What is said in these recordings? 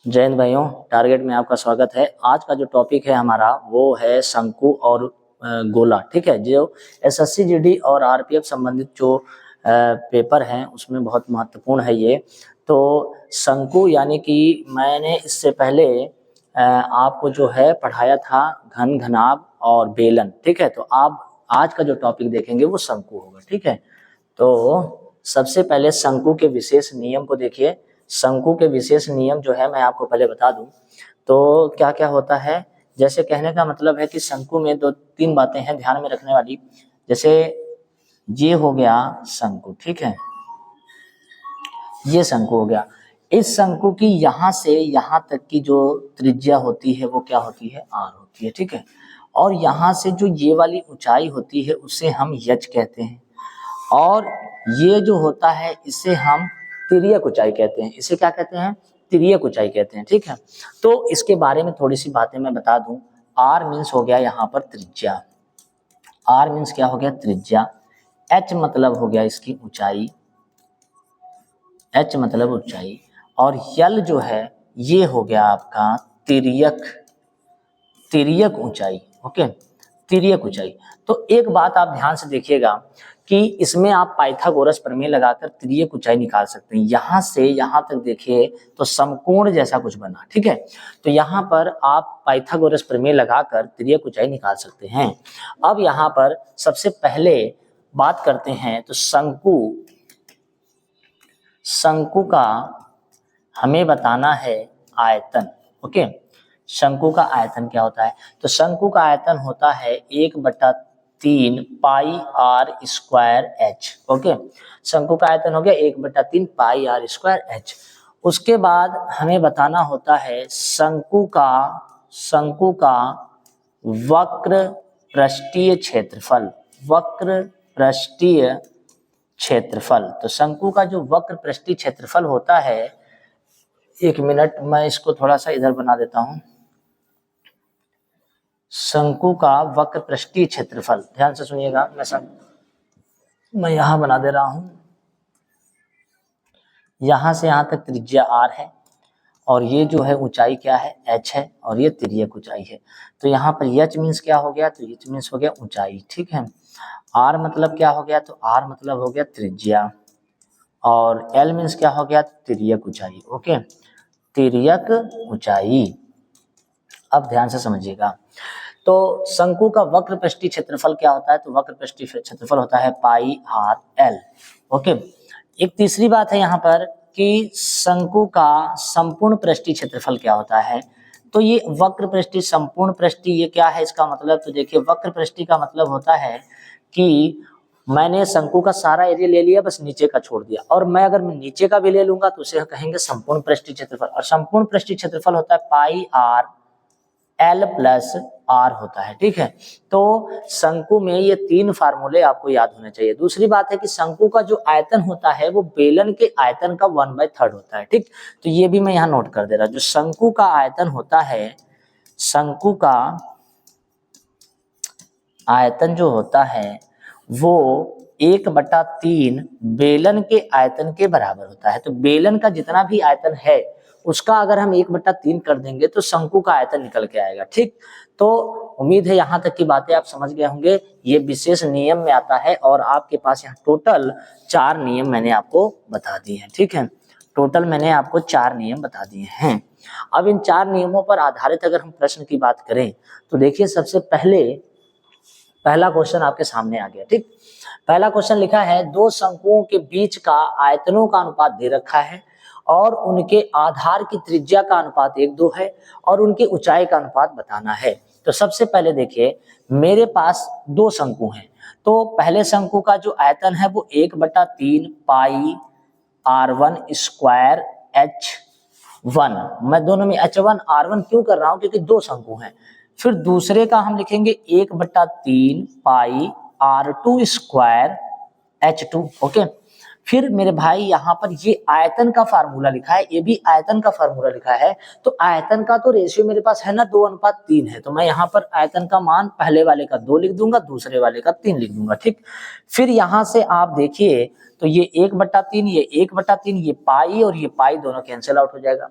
जय हिंद भाइयों, टारगेट में आपका स्वागत है। आज का जो टॉपिक है हमारा वो है शंकु और गोला। ठीक है, जो एसएससी जीडी और आरपीएफ संबंधित जो पेपर हैं उसमें बहुत महत्वपूर्ण है ये। तो शंकु यानी कि मैंने इससे पहले आपको जो है पढ़ाया था घन, घनाभ और बेलन। ठीक है, तो आप आज का जो टॉपिक देखेंगे वो शंकु होगा। ठीक है, तो सबसे पहले शंकु के विशेष नियम को देखिए। शंकु के विशेष नियम जो है मैं आपको पहले बता दूं तो क्या क्या होता है। जैसे कहने का मतलब है कि शंकु में दो तीन बातें हैं ध्यान में रखने वाली। जैसे ये हो गया शंकु, ठीक है, ये शंकु हो गया। इस शंकु की यहाँ से यहाँ तक की जो त्रिज्या होती है वो क्या होती है, आर होती है। ठीक है, और यहाँ से जो ये वाली ऊंचाई होती है उसे हम यच कहते हैं, और ये जो होता है इसे हम तिर्यक ऊंचाई कहते हैं। इसे क्या कहते हैं, तिर्यक ऊंचाई कहते हैं। ठीक है, तो इसके बारे में थोड़ी सी बातें मैं बता दूं। आर मीन्स हो गया यहाँ पर त्रिज्या, आर मीन्स क्या हो गया, त्रिज्या। एच मतलब हो गया इसकी ऊंचाई, एच मतलब ऊंचाई, और यल जो है ये हो गया आपका तिर्यक, तिर्यक ऊंचाई। ओके, तिर्यक ऊंचाई। तो एक बात आप ध्यान से देखिएगा कि इसमें आप पाइथागोरस प्रमेय लगाकर तिर्यक ऊंचाई निकाल सकते हैं। यहाँ से यहाँ तक देखिए तो समकोण जैसा कुछ बना। ठीक है, तो यहाँ पर आप पाइथागोरस प्रमेय लगाकर तिर्यक ऊंचाई निकाल सकते हैं। अब यहाँ पर सबसे पहले बात करते हैं तो शंकु, शंकु का हमें बताना है आयतन। ओके, शंकु का आयतन क्या होता है, तो शंकु का आयतन होता है 1/3 पाई आर स्क्वायर एच। ओके, शंकु का आयतन हो गया 1/3 पाई आर स्क्वायर एच। उसके बाद हमें बताना होता है शंकु का वक्र पृष्ठीय क्षेत्रफल, वक्र पृष्ठीय क्षेत्रफल। तो शंकु का जो वक्र पृष्ठीय क्षेत्रफल होता है, एक मिनट मैं इसको थोड़ा सा इधर बना देता हूं। शंकु का वक्र पृष्ठीय क्षेत्रफल, ध्यान से सुनिएगा, मैं यहां बना दे रहा हूं। यहां से यहां तक त्रिज्या आर है, और ये जो है ऊंचाई क्या है, एच है, और ये तिर्यक ऊंचाई है। तो यहाँ पर एच मीन्स क्या हो गया, तो एच मीन्स हो गया ऊंचाई। ठीक है, आर मतलब क्या हो गया, तो आर मतलब हो गया त्रिज्या, और एल मीन्स क्या हो गया, तिर्यक ऊंचाई। ओके, तिर्यक ऊंचाई। अब ध्यान से समझिएगा, तो शंकु का वक्र पृष्ठीय क्षेत्रफल क्या होता है, तो वक्र पृष्ठीय क्षेत्रफल होता है पाई आर एल। ओके, एक तीसरी बात है यहाँ पर कि शंकु का संपूर्ण पृष्ठीय क्षेत्रफल क्या होता है, तो ये वक्र पृष्ठीय, संपूर्ण पृष्ठीय, ये क्या है इसका मतलब, तो देखिए वक्र पृष्ठीय का मतलब होता है कि मैंने शंकु का सारा एरिया ले लिया, बस नीचे का छोड़ दिया, और मैं अगर मैं नीचे का भी ले लूंगा तो उसे कहेंगे संपूर्ण पृष्ठीय क्षेत्रफल। और संपूर्ण पृष्ठीय क्षेत्रफल होता है पाई आर एल प्लस आर होता है। ठीक है, तो शंकु में ये तीन फार्मूले आपको याद होने चाहिए। दूसरी बात है कि शंकु का जो आयतन होता है वो बेलन के आयतन का 1/3 होता है। ठीक, तो ये भी मैं यहाँ नोट कर दे रहा हूं। जो शंकु का आयतन होता है, शंकु का आयतन जो होता है वो 1/3 बेलन के आयतन के बराबर होता है। तो बेलन का जितना भी आयतन है उसका अगर हम 1/3 कर देंगे तो शंकु का आयतन निकल के आएगा। ठीक, तो उम्मीद है यहाँ तक की बातें आप समझ गए होंगे। ये विशेष नियम में आता है, और आपके पास यहाँ टोटल 4 नियम मैंने आपको बता दिए हैं। ठीक है, टोटल मैंने आपको 4 नियम बता दिए हैं। अब इन 4 नियमों पर आधारित अगर हम प्रश्न की बात करें तो देखिए सबसे पहले पहला क्वेश्चन आपके सामने आ गया। ठीक, पहला क्वेश्चन लिखा है दो शंकुओं के बीच का आयतनों का अनुपात दे रखा है, और उनके आधार की त्रिज्या का अनुपात 1:2 है, और उनकी ऊंचाई का अनुपात बताना है। तो सबसे पहले देखिए मेरे पास दो शंकु हैं, तो पहले शंकु का जो आयतन है वो 1/3 पाई r1 स्क्वायर h1। मैं दोनों में h1 r1 क्यों कर रहा हूं, क्योंकि दो शंकु हैं। फिर दूसरे का हम लिखेंगे 1/3 पाई r2 स्क्वायर h2। ओके, फिर मेरे भाई यहाँ पर ये आयतन का फार्मूला लिखा है, ये भी आयतन का फार्मूला लिखा है। तो आयतन का तो रेशियो मेरे पास है ना 2:3 है, तो मैं यहाँ पर आयतन का मान पहले वाले का 2 लिख दूंगा, दूसरे वाले का 3 लिख दूंगा, ठीक। फिर यहाँ से आप देखिए तो ये 1/3, ये 1/3, ये पाई और ये पाई दोनों कैंसिल आउट हो जाएगा।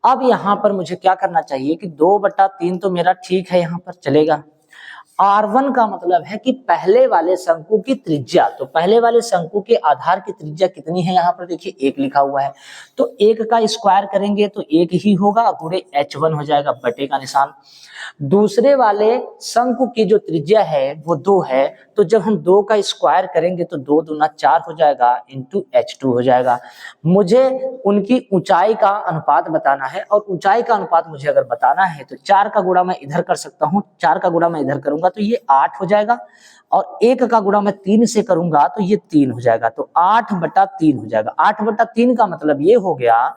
अब यहाँ पर मुझे क्या करना चाहिए कि 2/3 तो मेरा ठीक है, यहाँ पर चलेगा। R1 का मतलब है कि पहले वाले शंकु की त्रिज्या, तो पहले वाले शंकु के आधार की त्रिज्या कितनी है, यहाँ पर देखिए 1 लिखा हुआ है, तो 1 का स्क्वायर करेंगे तो 1 ही होगा, गुणे h1 हो जाएगा, बटे का निशान। दूसरे वाले शंकु की जो त्रिज्या है वो 2 है, तो जब हम 2 का स्क्वायर करेंगे तो 2 दूना 4 हो जाएगा, इंटू h2 हो जाएगा। मुझे उनकी ऊंचाई का अनुपात बताना है, और ऊंचाई का अनुपात मुझे अगर बताना है तो 4 का गुणा मैं इधर कर सकता हूँ, 4 का गुणा मैं इधर करूंगा तो ये 8 हो जाएगा, और 1 का गुणा मैं 3 से करूंगा तो ये 3 हो जाएगा, तो 8/3 हो जाएगा। 8/3 का मतलब ये हो गया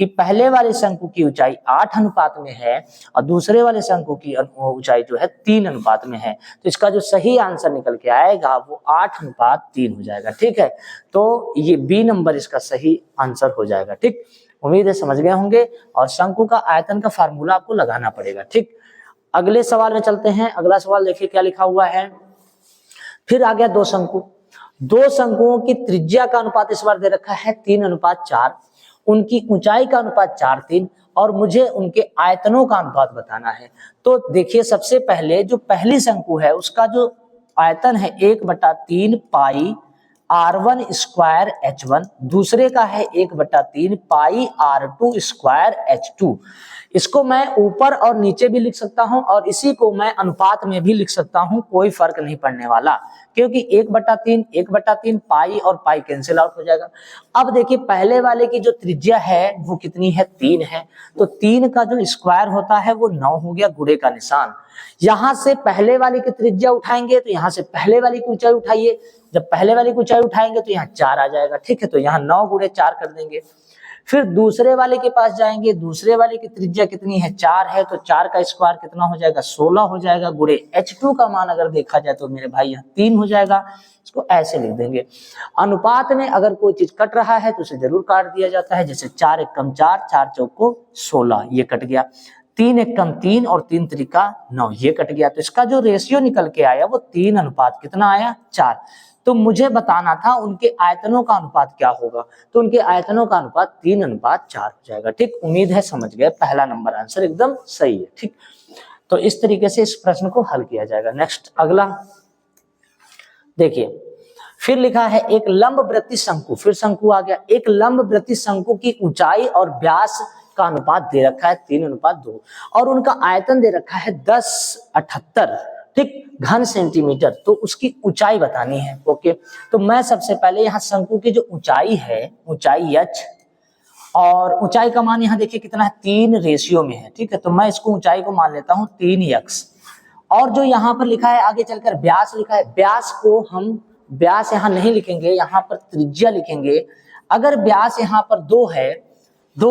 कि पहले वाले शंकु की ऊंचाई 8 अनुपात में है और दूसरे वाले शंकु की ऊंचाई जो है 3 अनुपात में है, तो इसका जो सही आंसर निकल के आएगा वो 8:3 हो जाएगा, ठीक है। तो ये बी नंबर इसका सही आंसर हो जाएगा, ठीक। उम्मीद है समझ गए होंगे, और शंकु का आयतन का फार्मूला आपको लगाना पड़ेगा, ठीक। अगले सवाल में चलते हैं। अगला सवाल देखिए क्या लिखा हुआ है। फिर आ गया 2 शंकु, 2 शंकुओं की त्रिज्या का अनुपात इस बार दे रखा है 3:4, उनकी ऊंचाई का अनुपात 4:3, और मुझे उनके आयतनों का अनुपात बताना है। तो देखिए सबसे पहले जो पहली शंकु है उसका जो आयतन है 1/3 पाई R1 स्क्वायर H1, दूसरे का है 1/3 पाई R2 स्क्वायर H2। इसको मैं ऊपर और नीचे भी लिख सकता हूं, और इसी को मैं अनुपात में भी लिख सकता हूं, कोई फर्क नहीं पड़ने वाला, क्योंकि 1/3 पाई और पाई कैंसिल आउट हो जाएगा। अब देखिए पहले वाले की जो त्रिज्या है वो कितनी है, 3 है, तो 3 का जो स्क्वायर होता है वो 9 हो गया, गुणे का निशान। यहां से पहले वाले की त्रिज्या उठाएंगे तो यहां से पहले वाले की ऊंचाई उठाइए, जब पहले वाले की ऊंचाई उठाएंगे तो यहाँ 4 आ जाएगा, ठीक है, तो यहाँ 9 गुणे 4 कर देंगे। फिर दूसरे वाले के पास जाएंगे, दूसरे वाले की त्रिज्या कितनी है, 4 है, तो 4 का स्क्वायर कितना हो जाएगा, 16 हो जाएगा, गुणे h2 का मान अगर देखा जाए तो मेरे भाई यहाँ 3 हो जाएगा। इसको ऐसे लिख देंगे। अनुपात में अगर कोई चीज कट रहा है तो उसे जरूर काट दिया जाता है, जैसे 4 एकम 4, 4 चौको 16, ये कट गया। 3 एकम 3 और 3 त्रिका 9, ये कट गया। तो इसका जो रेशियो निकल के आया वो 3 अनुपात कितना आया, 4। तो मुझे बताना था उनके आयतनों का अनुपात क्या होगा, तो उनके आयतनों का अनुपात 3:4 हो जाएगा, ठीक। उम्मीद है समझ गए, पहला नंबर आंसर एकदम सही है, ठीक। तो इस तरीके से इस प्रश्न को हल किया जाएगा। नेक्स्ट अगला देखिए, फिर लिखा है एक लंबवृत्तीय शंकु, फिर शंकु आ गया। एक लंबवृत्तीय शंकु की ऊंचाई और व्यास का अनुपात दे रखा है 3:2, और उनका आयतन दे रखा है 1078, ठीक, घन सेंटीमीटर। तो उसकी ऊंचाई बतानी है, ओके। तो मैं सबसे पहले यहाँ शंकु की जो ऊंचाई है, ऊंचाई h, और ऊंचाई का मान यहाँ देखिए कितना है, 3 रेशियो में है, ठीक है। तो मैं इसको ऊंचाई को मान लेता हूँ 3x, और जो यहाँ पर लिखा है आगे चलकर व्यास लिखा है, व्यास को हम व्यास यहाँ नहीं लिखेंगे, यहाँ पर त्रिज्या लिखेंगे। अगर व्यास यहाँ पर 2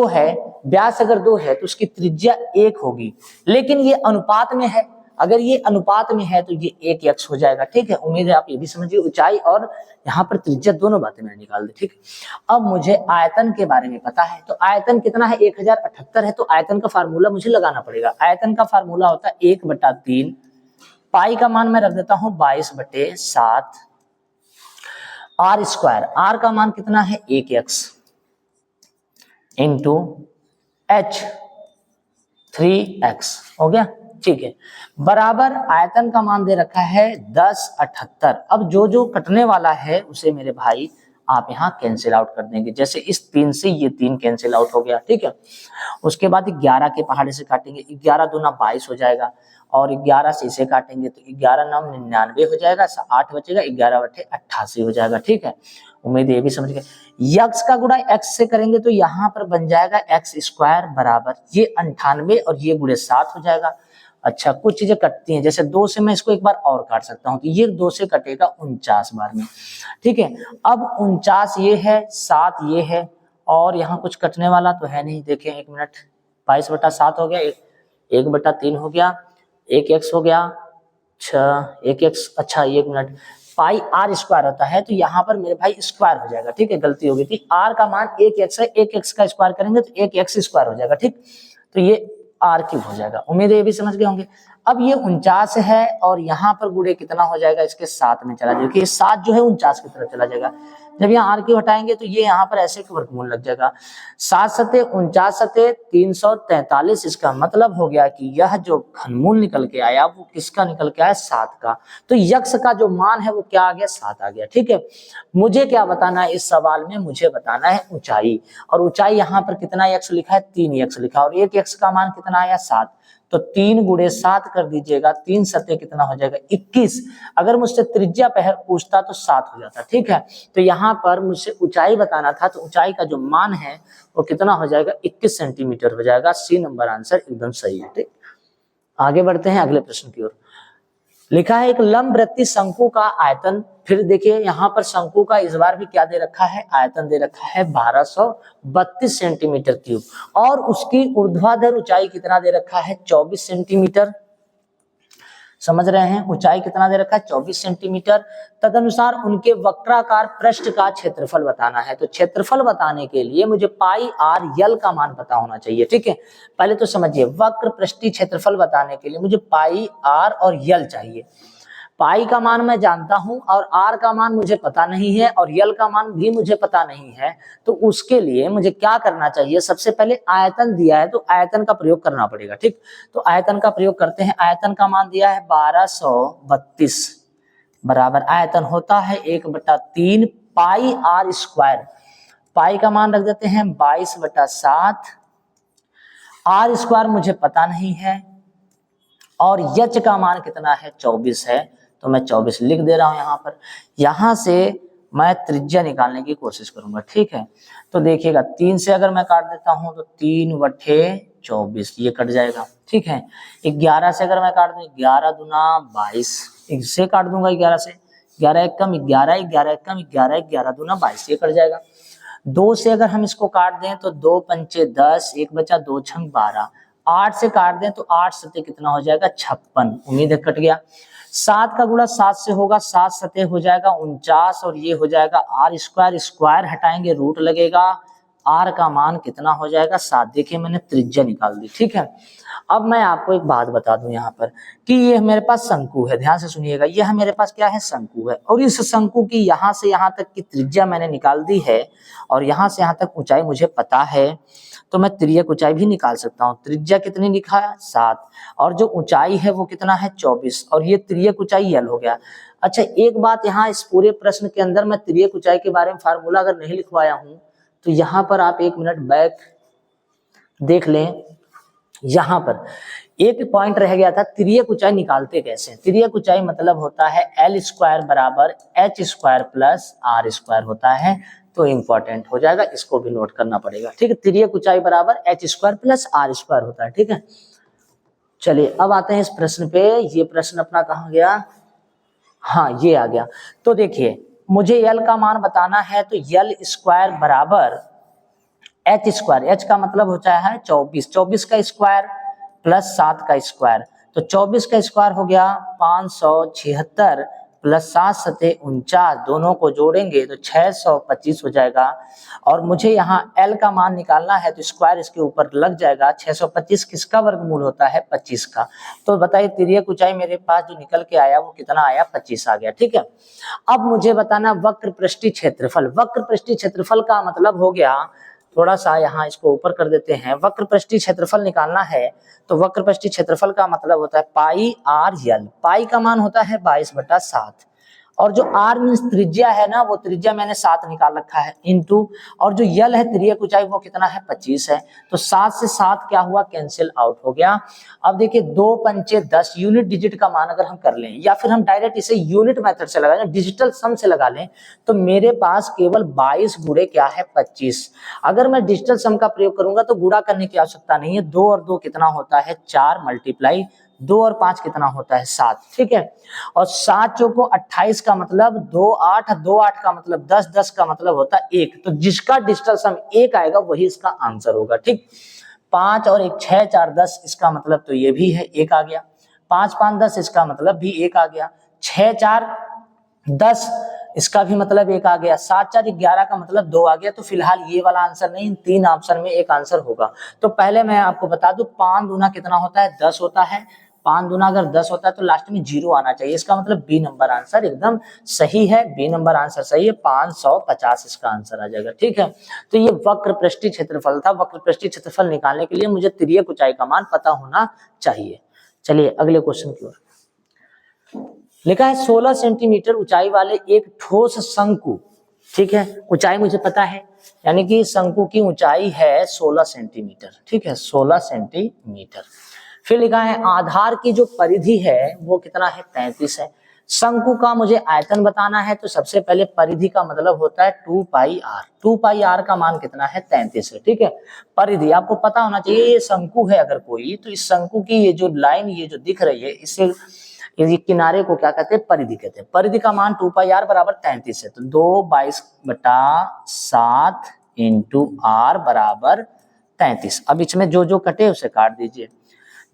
है, व्यास अगर 2 है तो उसकी त्रिज्या 1 होगी, लेकिन ये अनुपात में है, अगर ये अनुपात में है तो ये 1x हो जाएगा, ठीक है। उम्मीद है आप ये भी समझिए, ऊंचाई और यहाँ पर त्रिज्या दोनों बातें मैंने निकाल दी, ठीक। अब मुझे आयतन के बारे में पता है, तो आयतन कितना है, 1078 है, तो आयतन का फार्मूला मुझे लगाना पड़ेगा। आयतन का फार्मूला होता है 1/3, पाई का मान मैं रख देता हूँ 22/7, आर स्क्वायर, आर का मान कितना है 1x, इंटू h 3x हो गया, ठीक है, बराबर आयतन का मान दे रखा है 1078। अब जो जो कटने वाला है उसे मेरे भाई आप यहाँ कैंसिल आउट कर देंगे, जैसे इस 3 से ये 3 कैंसिल आउट हो गया, ठीक है। उसके बाद 11 के पहाड़े से काटेंगे, 11 दूना 22 हो जाएगा, और 11 से इसे काटेंगे तो 11 9 99 हो जाएगा, 8 बचेगा, 11 बटे 88 हो जाएगा, ठीक है। उम्मीद ये भी समझ गए। यक्स का गुणा एक्स से करेंगे तो यहाँ पर बन जाएगा एक्स स्क्वायर बराबर ये 98 और ये गुणे 7 हो जाएगा। अच्छा, कुछ चीजें कटती हैं, जैसे 2 से मैं इसको एक बार और काट सकता हूँ, तो ये 2 से कटेगा 49 बार में, ठीक है। अब 49 ये है, 7 ये है, और यहाँ कुछ कटने वाला तो है नहीं, देखें एक मिनट, 22/7 हो गया, 1/3 हो गया, 1x हो गया, 1x, अच्छा 1 मिनट, पाई आर स्क्वायर होता है, तो यहाँ पर मेरे भाई स्क्वायर हो जाएगा, ठीक है, गलती हो गई थी। आर का मान 1x है, 1x का स्क्वायर करेंगे तो 1x स्क्वायर हो जाएगा, ठीक, तो ये आर क्यूब हो जाएगा। उम्मीद है ये भी समझ गए होंगे। अब ये 49 है और यहाँ पर गुणे कितना हो जाएगा, इसके साथ में चला जाएगा, कि 7 जो है 49 की तरफ चला जाएगा। जब यहाँ आर क्यूब हटाएंगे तो ये यहाँ पर ऐसे वर्गमूल लग जाएगा, 7 सते 49 सते 343। इसका मतलब हो गया कि यह जो घनमूल निकल के आया वो किसका निकल के आया, 7 का। तो यक्ष का जो मान है वो क्या आ गया, 7 आ गया, ठीक है। मुझे क्या बताना है इस सवाल में, मुझे बताना है ऊंचाई, और ऊंचाई यहाँ पर कितना यक्ष लिखा है, 3 यक्ष लिखा है, और एक यक्ष का मान कितना आया, 7। तो 3 गुणे 7 कर दीजिएगा, 3 सते कितना हो जाएगा, 21। अगर मुझसे त्रिज्या पूछता तो 7 हो जाता, ठीक है। तो यहाँ पर मुझसे ऊंचाई बताना था, तो ऊंचाई का जो मान है वो कितना हो जाएगा, 21 सेंटीमीटर हो जाएगा। सी नंबर आंसर एकदम सही है, ठीक। आगे बढ़ते हैं अगले प्रश्न की ओर। लिखा है एक लंबवृत्तीय शंकु का आयतन, फिर देखिए यहाँ पर शंकु का इस बार भी क्या दे रखा है, आयतन दे रखा है 1232 सेंटीमीटर क्यूब, और उसकी ऊर्ध्वाधर ऊंचाई कितना दे रखा है, 24 सेंटीमीटर। समझ रहे हैं, ऊंचाई कितना दे रखा है, 24 सेंटीमीटर। तदनुसार उनके वक्राकार पृष्ठ का क्षेत्रफल बताना है। तो क्षेत्रफल बताने के लिए मुझे पाई आर यल का मान पता होना चाहिए, ठीक है। पहले तो समझिए, वक्र पृष्ठीय क्षेत्रफल बताने के लिए मुझे पाई आर और यल चाहिए। पाई का मान मैं जानता हूं और आर का मान मुझे पता नहीं है और यल का मान भी मुझे पता नहीं है। तो उसके लिए मुझे क्या करना चाहिए, सबसे पहले आयतन दिया है तो आयतन का प्रयोग करना पड़ेगा, ठीक। तो आयतन का प्रयोग करते हैं। आयतन का मान दिया है 1232 बराबर आयतन होता है 1/3 पाई आर स्क्वायर। पाई का मान रख देते हैं 22/7, आर स्क्वायर मुझे पता नहीं है, और यच का मान कितना है, 24 है। तो मैं 24 लिख दे रहा हूं यहाँ पर। यहां से मैं त्रिज्या निकालने की कोशिश करूंगा, ठीक है। तो देखिएगा 3 से अगर मैं काट देता हूं तो 3/24 ये कट जाएगा, ठीक है। 11 से अगर मैं काट दूं 11 दूना 22, इससे काट दूंगा 11 से, 11 एक कम 11, 11 एक कम 11, 11 दूना 22 ये कट जाएगा। 2 से अगर हम इसको काट दें तो 2 पंचे 10, 1 बचा 2 छंग 12। 8 से काट दें तो 8 सते कितना हो जाएगा, 56। उम्मीद है कट गया। 7 का गुणा 7 से होगा, 7 सते हो जाएगा 49, और ये हो जाएगा आर स्क्वायर। स्क्वायर हटाएंगे रूट लगेगा, आर का मान कितना हो जाएगा, 7। देखिए मैंने त्रिज्या निकाल दी, ठीक है। अब मैं आपको एक बात बता दूं यहाँ पर कि ये मेरे पास शंकु है, ध्यान से सुनिएगा, यह मेरे पास क्या है, शंकु है, और इस शंकु की यहाँ से यहाँ तक की त्रिज्या मैंने निकाल दी है, और यहाँ से यहाँ तक ऊंचाई मुझे पता है, तो मैं तिर्यक ऊंचाई भी निकाल सकता हूँ। त्रिज्या कितनी लिखा है, 7, और जो ऊंचाई है वो कितना है, 24, और ये तिर्यक ऊंचाई यल हो गया। अच्छा एक बात यहाँ, इस पूरे प्रश्न के अंदर मैं तिर्यक ऊंचाई के बारे में फार्मूला अगर नहीं लिखवाया हूँ तो यहाँ पर आप 1 मिनट बैक देख लें। यहाँ पर एक पॉइंट रह गया था, तिर्यक ऊंचाई निकालते कैसे। तिर्यक ऊंचाई मतलब होता है एल स्क्वायर बराबर H square plus R square होता है, तो इंपॉर्टेंट हो जाएगा, इसको भी नोट करना पड़ेगा, ठीक है। तिर्यक ऊंचाई बराबर H square plus R square होता है, ठीक है। चलिए अब आते हैं इस प्रश्न पे। ये प्रश्न अपना कहाँ गया, हाँ ये आ गया। तो देखिए मुझे यल का मान बताना है, तो यल स्क्वायर बराबर एच स्क्वायर, एच का मतलब होता है 24, 24 का स्क्वायर प्लस 7 का स्क्वायर, तो 24 का स्क्वायर हो गया 576 प्लस 7 सते 49, दोनों को जोड़ेंगे तो 625 हो जाएगा। और मुझे यहाँ L का मान निकालना है, तो स्क्वायर इसके ऊपर लग जाएगा। 625 किसका वर्गमूल होता है, 25 का। तो बताइए तिर्यक ऊंचाई मेरे पास जो निकल के आया वो कितना आया, 25 आ गया, ठीक है। अब मुझे बताना वक्र पृष्ठीय क्षेत्रफल। वक्र पृष्ठीय क्षेत्रफल का मतलब हो गया, थोड़ा सा यहाँ इसको ऊपर कर देते हैं। वक्र पृष्ठीय क्षेत्रफल निकालना है, तो वक्र पृष्ठीय क्षेत्रफल का मतलब होता है पाई आर यल। पाई का मान होता है 22/7, और जो आर मीन्स त्रिज्या है ना, वो त्रिज्या मैंने 7 निकाल रखा है, इंटू, और जो यल है तिर्यक ऊंचाई वो कितना है, 25 है। तो 7 से 7 क्या हुआ, कैंसिल आउट हो गया। अब देखिए 2 पंचे 10, यूनिट डिजिट का मान अगर हम कर लें, या फिर हम डायरेक्ट इसे यूनिट मेथड से लगा लें, डिजिटल सम से लगा लें, तो मेरे पास केवल 22 गुणे क्या है, 25। अगर मैं डिजिटल सम का प्रयोग करूंगा तो गुणा करने की आवश्यकता नहीं है। 2 और 2 कितना होता है, 4 मल्टीप्लाई 2 और 5 कितना होता है, 7, ठीक है। और 7 चौको 28 का मतलब 2 8, 2 8 का मतलब 10, 10 का मतलब होता है 1। तो जिसका डिजिटल सम 1 आएगा वही इसका आंसर होगा, ठीक। 5 और 1 6 4 10, इसका मतलब तो ये भी है 1 आ गया। 5 5 10, इसका मतलब भी 1 आ गया। 6 4 10, इसका भी मतलब एक आ गया, 7 4 11 का मतलब 2 आ गया। तो फिलहाल ये वाला आंसर नहीं, इन 3 ऑप्शन में एक आंसर होगा। तो पहले मैं आपको बता दूं 5 दूना कितना होता है, 10 होता है। 5 दूना अगर 10 होता है तो लास्ट में 0 आना चाहिए, इसका मतलब बी नंबर आंसर एकदम सही है, बी नंबर आंसर सही है, 550 इसका आंसर आ जाएगा। ठीक है, तो ये वक्र पृष्ठीय क्षेत्रफल था। वक्र पृष्ठीय क्षेत्रफल निकालने के लिए मुझे तिर्यक ऊंचाई का मान पता होना चाहिए। चलिए अगले क्वेश्चन की ओर। लिखा है 16 सेंटीमीटर ऊंचाई वाले एक ठोस शंकु, ठीक है, ऊंचाई मुझे पता है, यानी कि शंकु की ऊंचाई है 16 सेंटीमीटर, ठीक है, 16 सेंटीमीटर। फिर लिखा है आधार की जो परिधि है वो कितना है, 35 है। शंकु का मुझे आयतन बताना है, तो सबसे पहले परिधि का मतलब होता है 2 पाई आर। 2 पाई आर का मान कितना है, 33 है। ठीक है, परिधि आपको पता होना चाहिए। ये शंकु है अगर कोई, तो इस शंकु की ये जो लाइन ये जो दिख रही है, इससे ये किनारे को क्या कहते हैं, परिधि कहते हैं। परिधि का मान 2 पाई आर बराबर 33 है। तो 2/22/7 इंटू आर बराबर 33। अब इसमें जो जो कटे उसे काट दीजिए।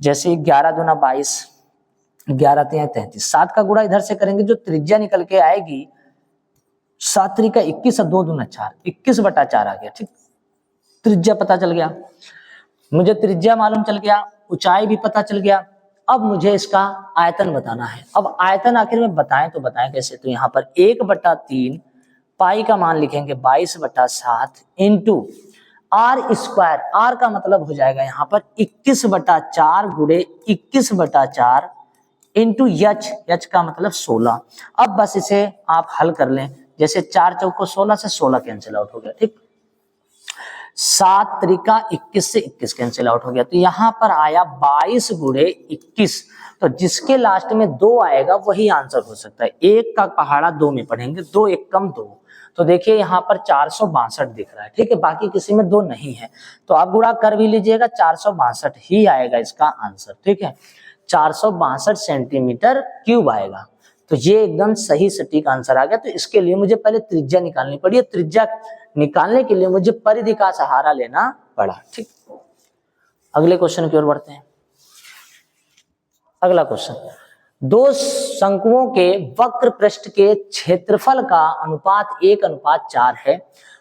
जैसे 11 दूना 22, 11 तिया 33, 7 का गुणा इधर से करेंगे, जो त्रिज्या निकल के आएगी 7 त्रिका 21 और 2 दूना 4, 21/4 आ गया। ठीक, त्रिज्या पता चल गया मुझे, त्रिज्या मालूम चल गया, ऊंचाई भी पता चल गया। अब मुझे इसका आयतन बताना है। अब आयतन आखिर में बताएं तो बताएं कैसे, तो यहाँ पर 1/3 पाई का मान लिखेंगे 22/7 इंटू आर स्क्वायर। आर का मतलब हो जाएगा यहाँ पर 21/4 गुणे 21/4 इंटू यच, यच का मतलब 16। अब बस इसे आप हल कर लें, जैसे 4 चौको 16 से 16 कैंसिल आउट हो गया। ठीक, 7 त्रिका 21 से 21 कैंसिल आउट हो गया। तो यहाँ पर आया 22 गुणे 21। तो जिसके लास्ट में 2 आएगा वही आंसर हो सकता है। 1 का पहाड़ा 2 में पढ़ेंगे, 2 1 कम 2। तो देखिए यहाँ पर 462 दिख रहा है। ठीक है, बाकी किसी में 2 नहीं है, तो आप गुणा कर भी लीजिएगा, 462 ही आएगा इसका आंसर। ठीक है, 462 सेंटीमीटर क्यूब आएगा। तो ये एकदम सही सटीक आंसर आ गया। तो इसके लिए मुझे पहले त्रिज्या निकालनी पड़ी, त्रिज्या निकालने के लिए मुझे परिधि का सहारा लेना पड़ा। ठीक, अगले क्वेश्चन की ओर बढ़ते हैं। अगला क्वेश्चन, दो शंकुओं के वक्र पृष्ठ के क्षेत्रफल का अनुपात 1:4 है।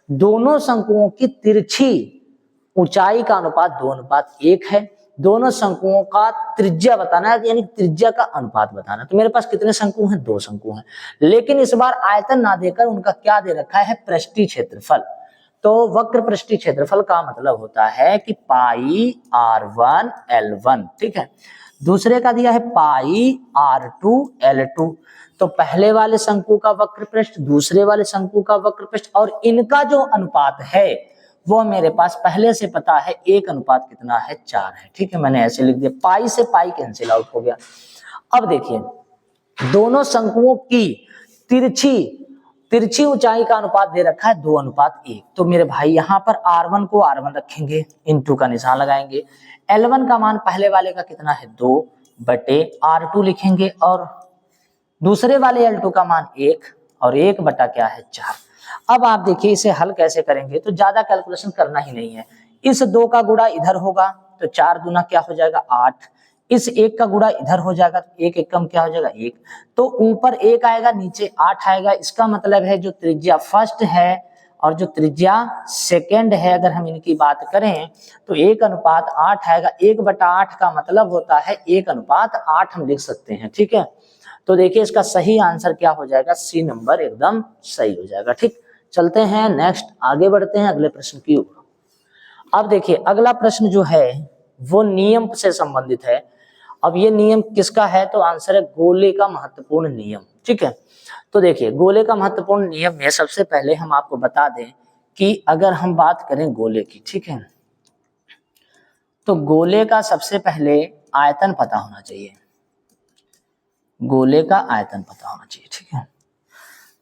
दोनों शंकुओं की तिरछी ऊंचाई का अनुपात 2:1 है। दोनों शंकुओं का त्रिज्या बताना है, यानी त्रिज्या का अनुपात बताना है। तो मेरे पास कितने शंकु हैं, 2 शंकु हैं, लेकिन इस बार आयतन ना देकर उनका क्या दे रखा है, पृष्ठीय क्षेत्रफल। तो वक्र पृष्ठीय क्षेत्रफल का मतलब होता है कि पाई r1 l1। ठीक है, दूसरे का दिया है पाई r2 l2। तो पहले वाले शंकु का वक्र पृष्ठ, दूसरे वाले शंकु का वक्र पृष्ठ, और इनका जो अनुपात है वो मेरे पास पहले से पता है, 1 कितना है, 4 है। ठीक है, मैंने ऐसे लिख दिया, पाई से पाई कैंसिल आउट हो गया। अब देखिए दोनों शंकुओं की तिरछी ऊंचाई का अनुपात दे रखा है 2:1। तो मेरे भाई यहाँ पर r1 को r1 रखेंगे, इंटू का निशान लगाएंगे। l1 का मान पहले वाले का कितना है, 2/r2 लिखेंगे, और दूसरे वाले l2 का मान 1, और 1 बटा क्या है, 4। अब आप देखिए इसे हल कैसे करेंगे, तो ज्यादा कैलकुलेशन करना ही नहीं है। इस 2 का गुणा इधर होगा, तो 4 दूना क्या हो जाएगा, 8। इस 1 का गुणा इधर हो जाएगा, तो 1 एकम क्या हो जाएगा, 1। तो ऊपर 1 आएगा, नीचे 8 आएगा। इसका मतलब है जो त्रिज्या फर्स्ट है और जो त्रिज्या सेकेंड है, अगर हम इनकी बात करें तो 1:8 आएगा। 1/8 का मतलब होता है 1:8 हम लिख सकते हैं। ठीक है, तो देखिए इसका सही आंसर क्या हो जाएगा, सी नंबर एकदम सही हो जाएगा। ठीक, चलते हैं नेक्स्ट, आगे बढ़ते हैं अगले प्रश्न की ओर। अब देखिए अगला प्रश्न जो है वो नियम से संबंधित है। अब ये नियम किसका है, तो आंसर है गोले का महत्वपूर्ण नियम। ठीक है, तो देखिए गोले का महत्वपूर्ण नियम में सबसे पहले हम आपको बता दें कि अगर हम बात करें गोले की, ठीक है, तो गोले का सबसे पहले आयतन पता होना चाहिए, गोले का आयतन पता होना चाहिए। ठीक है,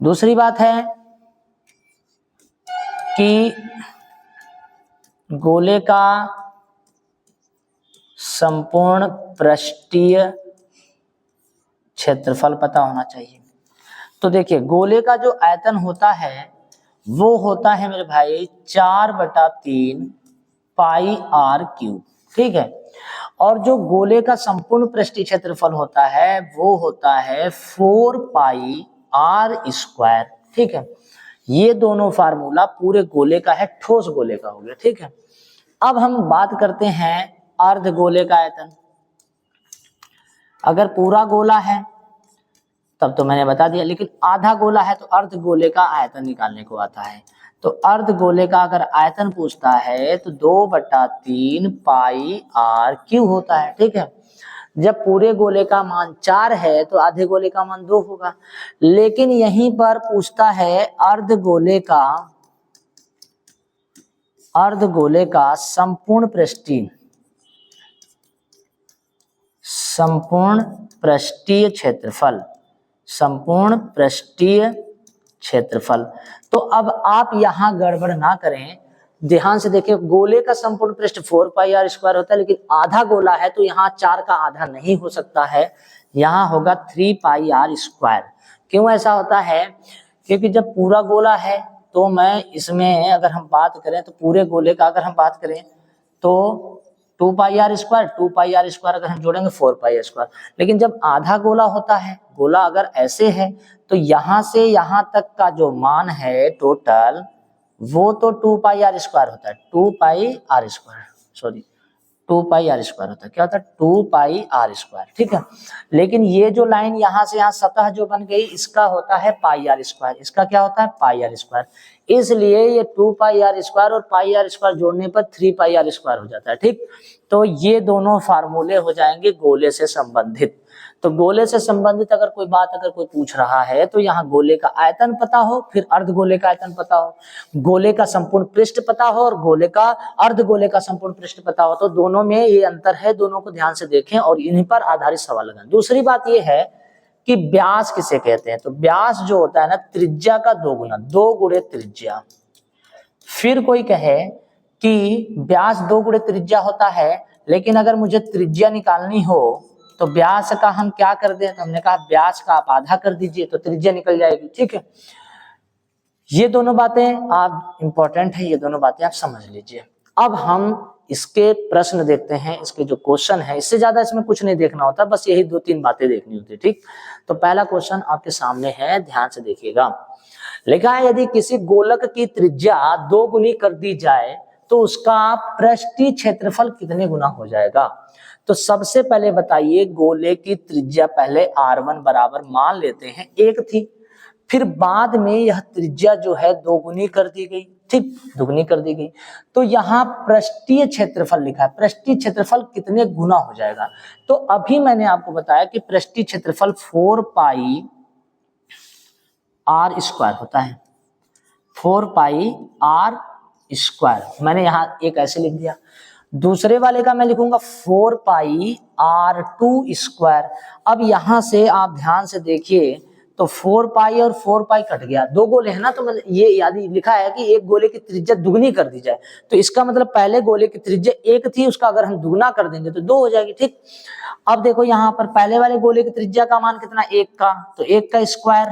दूसरी बात है कि गोले का संपूर्ण पृष्ठीय क्षेत्रफल पता होना चाहिए। तो देखिए गोले का जो आयतन होता है वो होता है मेरे भाई 4/3 पाई r क्यूब। ठीक है, और जो गोले का संपूर्ण पृष्ठीय क्षेत्रफल होता है वो होता है 4 पाई आर स्क्वायर, ठीक है। ये दोनों फार्मूला पूरे गोले का है, ठोस गोले का हो गया, ठीक है। अब हम बात करते हैं अर्ध गोले का आयतन। अगर पूरा गोला है तब तो मैंने बता दिया, लेकिन आधा गोला है तो अर्ध गोले का आयतन निकालने को आता है। तो अर्ध गोले का अगर आयतन पूछता है तो 2/3 पाई आर क्यू होता है, ठीक है। जब पूरे गोले का मान 4 है तो आधे गोले का मान 2 होगा, लेकिन यहीं पर पूछता है अर्ध गोले का संपूर्ण पृष्ठीय क्षेत्रफल। तो अब आप यहाँ गड़बड़ ना करें, ध्यान से देखिए, गोले का संपूर्ण पृष्ठ 4 पाई आर स्क्वायर होता है, लेकिन आधा गोला है तो यहाँ 4 का आधा नहीं हो सकता है, यहाँ होगा 3 पाई आर स्क्वायर। क्यों ऐसा होता है? क्योंकि जब पूरा गोला है तो मैं इसमें अगर हम बात करें तो पूरे गोले का अगर हम बात करें तो 2 पाई आर स्क्वायर अगर हम जोड़ेंगे 4 पाई आर स्क्वायर। लेकिन जब आधा गोला होता है, गोला अगर ऐसे है तो यहाँ से यहाँ तक का जो मान है टोटल वो तो 2 पाई आर स्क्वायर होता है, 2 पाई आर स्क्वायर होता है। क्या होता है? 2 पाई आर स्क्वायर, ठीक है। लेकिन ये जो लाइन यहाँ से यहाँ सतह जो बन गई इसका होता है पाई आर स्क्वायर, इसका क्या होता है? पाई आर स्क्वायर। इसलिए ये 2 पाई आर स्क्वायर और पाई आर स्क्वायर जोड़ने पर 3 पाई आर स्क्वायर हो जाता है, ठीक। तो ये दोनों फार्मूले हो जाएंगे गोले से संबंधित। तो गोले से संबंधित अगर कोई बात अगर कोई पूछ रहा है तो यहाँ गोले का आयतन पता हो, फिर अर्ध गोले का आयतन पता हो, गोले का संपूर्ण पृष्ठ पता हो और गोले का अर्ध गोले का संपूर्ण पृष्ठ पता हो, तो दोनों में ये अंतर है, दोनों को ध्यान से देखें और इन्हीं पर आधारित सवाल लगाएं। दूसरी बात ये है कि व्यास किसे कहते हैं? तो व्यास जो होता है ना, त्रिज्या का 2 गुना, 2 गुणे त्रिज्या। फिर कोई कहे कि व्यास 2 गुणे त्रिज्या होता है, लेकिन अगर मुझे त्रिज्या निकालनी हो तो व्यास का हम क्या कर दें? तो हमने कहा व्यास का आप आधा कर दीजिए तो त्रिज्या निकल जाएगी, ठीक है। ये दोनों बातें आप इंपॉर्टेंट है, ये दोनों बातें आप समझ लीजिए। अब हम इसके प्रश्न देखते हैं, इसके जो क्वेश्चन है, इससे ज्यादा इसमें कुछ नहीं देखना होता, बस यही 2-3 बातें देखनी होती है, ठीक। तो पहला क्वेश्चन आपके सामने है, ध्यान से देखिएगा। लिखा है यदि किसी गोलक की त्रिज्या 2 गुनी कर दी जाए तो उसका पृष्ठीय क्षेत्रफल कितने गुना हो जाएगा? तो सबसे पहले बताइए, गोले की त्रिज्या पहले r1 बराबर मान लेते हैं 1 थी, फिर बाद में यह त्रिज्या जो है 2 गुनी कर दी गई, ठीक, दुगनी कर दी गई। तो यहाँ पृष्ठीय क्षेत्रफल लिखा है, पृष्ठीय क्षेत्रफल कितने गुना हो जाएगा? तो अभी मैंने आपको बताया कि पृष्ठीय क्षेत्रफल 4 पाई आर स्क्वायर होता है, 4 पाई आर स्क्वायर। मैंने यहाँ एक ऐसे लिख दिया। दूसरे वाले का मैं लिखूंगा 4 पाई r2 स्क्वायर। अब यहां से आप ध्यान से देखिए तो 4 पाई और 4 पाई कट गया, 2 गोले है ना, तो मतलब ये याद लिखा है कि एक गोले की त्रिज्या दुगनी कर दी जाए, तो इसका मतलब पहले गोले की त्रिज्या 1 थी, उसका अगर हम दुगना कर देंगे तो 2 हो जाएगी, ठीक। अब देखो यहाँ पर पहले वाले गोले की त्रिज्या का मान कितना? 1 का, तो 1 का स्क्वायर,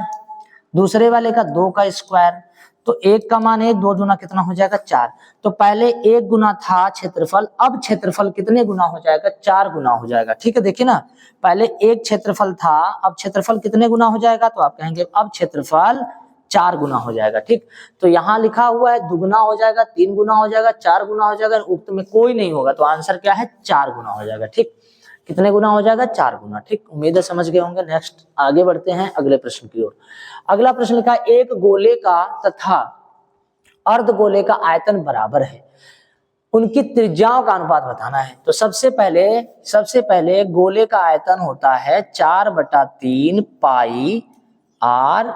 दूसरे वाले का 2 का स्क्वायर, तो 1 का मान 1, 2 दूना कितना हो जाएगा? 4। तो पहले 1 गुना था क्षेत्रफल, अब क्षेत्रफल कितने गुना हो जाएगा? 4 गुना हो जाएगा, ठीक है। देखिए ना, पहले 1 क्षेत्रफल था, अब क्षेत्रफल कितने गुना हो जाएगा? तो आप कहेंगे अब क्षेत्रफल 4 गुना हो जाएगा, ठीक। तो यहाँ लिखा हुआ है दुगना हो जाएगा, 3 गुना हो जाएगा, 4 गुना हो जाएगा, उक्त में कोई नहीं होगा, तो आंसर क्या है? 4 गुना हो जाएगा, ठीक। कितने गुना हो जाएगा? 4 गुना, ठीक। उम्मीद है समझ गए होंगे। नेक्स्ट आगे बढ़ते हैं अगले प्रश्न की ओर। अगला प्रश्न लिखा है एक गोले का तथा अर्ध गोले का आयतन बराबर है, उनकी त्रिज्याओं का अनुपात बताना है। तो सबसे पहले गोले का आयतन होता है 4/3 पाई आर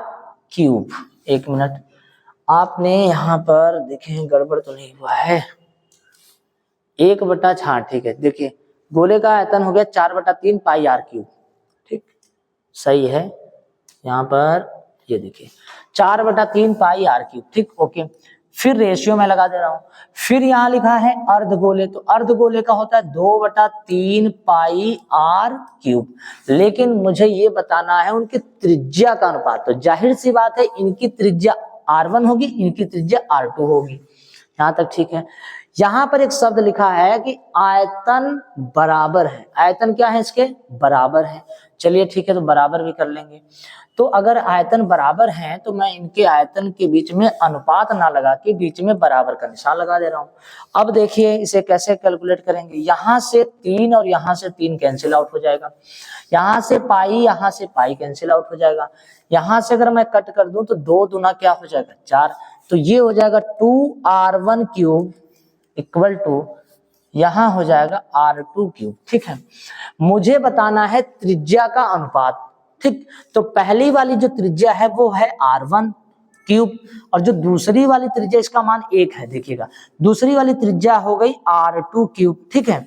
क्यूब। एक मिनट, आपने यहाँ पर देखें गड़बड़ तो नहीं हुआ है? 1/, हाँ ठीक है, देखिए गोले का आयतन हो गया 4/3 पाई आर क्यूब, ठीक, सही है। यहाँ पर ये देखिए 4/3 पाई आर क्यूब, ठीक, ओके। फिर रेशियो में लगा दे रहा हूं, फिर यहाँ लिखा है अर्धगोले, तो अर्धगोले का होता है 2/3 पाई आर क्यूब। लेकिन मुझे ये बताना है उनकी त्रिज्या का अनुपात, तो जाहिर सी बात है इनकी त्रिज्या r1 होगी, इनकी त्रिज्या r2 होगी, यहाँ तक ठीक है। यहां पर एक शब्द लिखा है कि आयतन बराबर है, आयतन क्या है इसके बराबर है। चलिए ठीक है, तो बराबर भी कर लेंगे। तो अगर आयतन बराबर हैं तो मैं इनके आयतन के बीच में अनुपात ना लगा के बीच में बराबर का निशान लगा दे रहा हूं। अब देखिए इसे कैसे कैलकुलेट करेंगे, यहां से 3 और यहां से 3 कैंसिल आउट हो जाएगा, यहां से पाई कैंसिल आउट हो जाएगा, यहां से अगर मैं कट कर दूं तो 2 दूना क्या हो जाएगा 4, तो ये हो जाएगा 2r1 क्यूब इक्वल टू यहां हो जाएगा r2 क्यूब। ठीक है, मुझे बताना है त्रिज्या का अनुपात। ठीक, तो पहली वाली जो त्रिज्या है वो है r1 क्यूब और जो दूसरी वाली त्रिज्या इसका मान 1 है, देखिएगा दूसरी वाली त्रिज्या हो गई r2 क्यूब। ठीक है,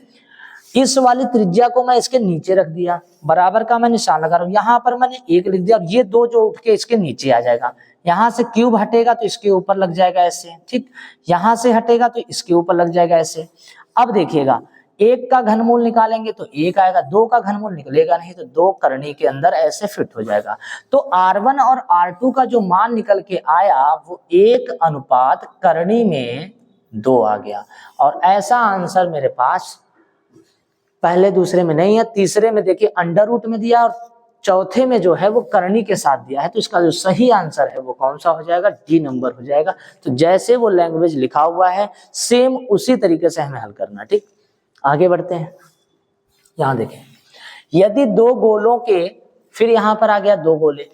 इस वाली त्रिज्या को मैं इसके नीचे रख दिया, बराबर का मैं निशान लगा रहा हूं, यहां पर मैंने 1 लिख दिया। अब ये 2 जो उठ के इसके नीचे आ जाएगा, यहां से क्यूब हटेगा तो इसके ऊपर लग जाएगा ऐसे। ठीक, यहां से हटेगा तो इसके ऊपर लग जाएगा ऐसे। अब देखिएगा 1 का घनमूल निकालेंगे तो 1 आएगा, 2 का घनमूल निकलेगा नहीं तो 2 करनी के अंदर ऐसे फिट हो जाएगा। तो r1 और r2 का जो मान निकल के आया वो 1 अनुपात करनी में 2 आ गया। और ऐसा आंसर मेरे पास पहले दूसरे में नहीं है, तीसरे में देखिए अंडर रूट में दिया और चौथे में जो है वो करनी के साथ दिया है। तो इसका जो सही आंसर है वो कौन सा हो जाएगा, डी नंबर हो जाएगा। तो जैसे वो लैंग्वेज लिखा हुआ है सेम उसी तरीके से हमें हल करना। ठीक, आगे बढ़ते हैं। यहां देखें, यदि 2 गोलों के, फिर यहां पर आ गया 2 गोले,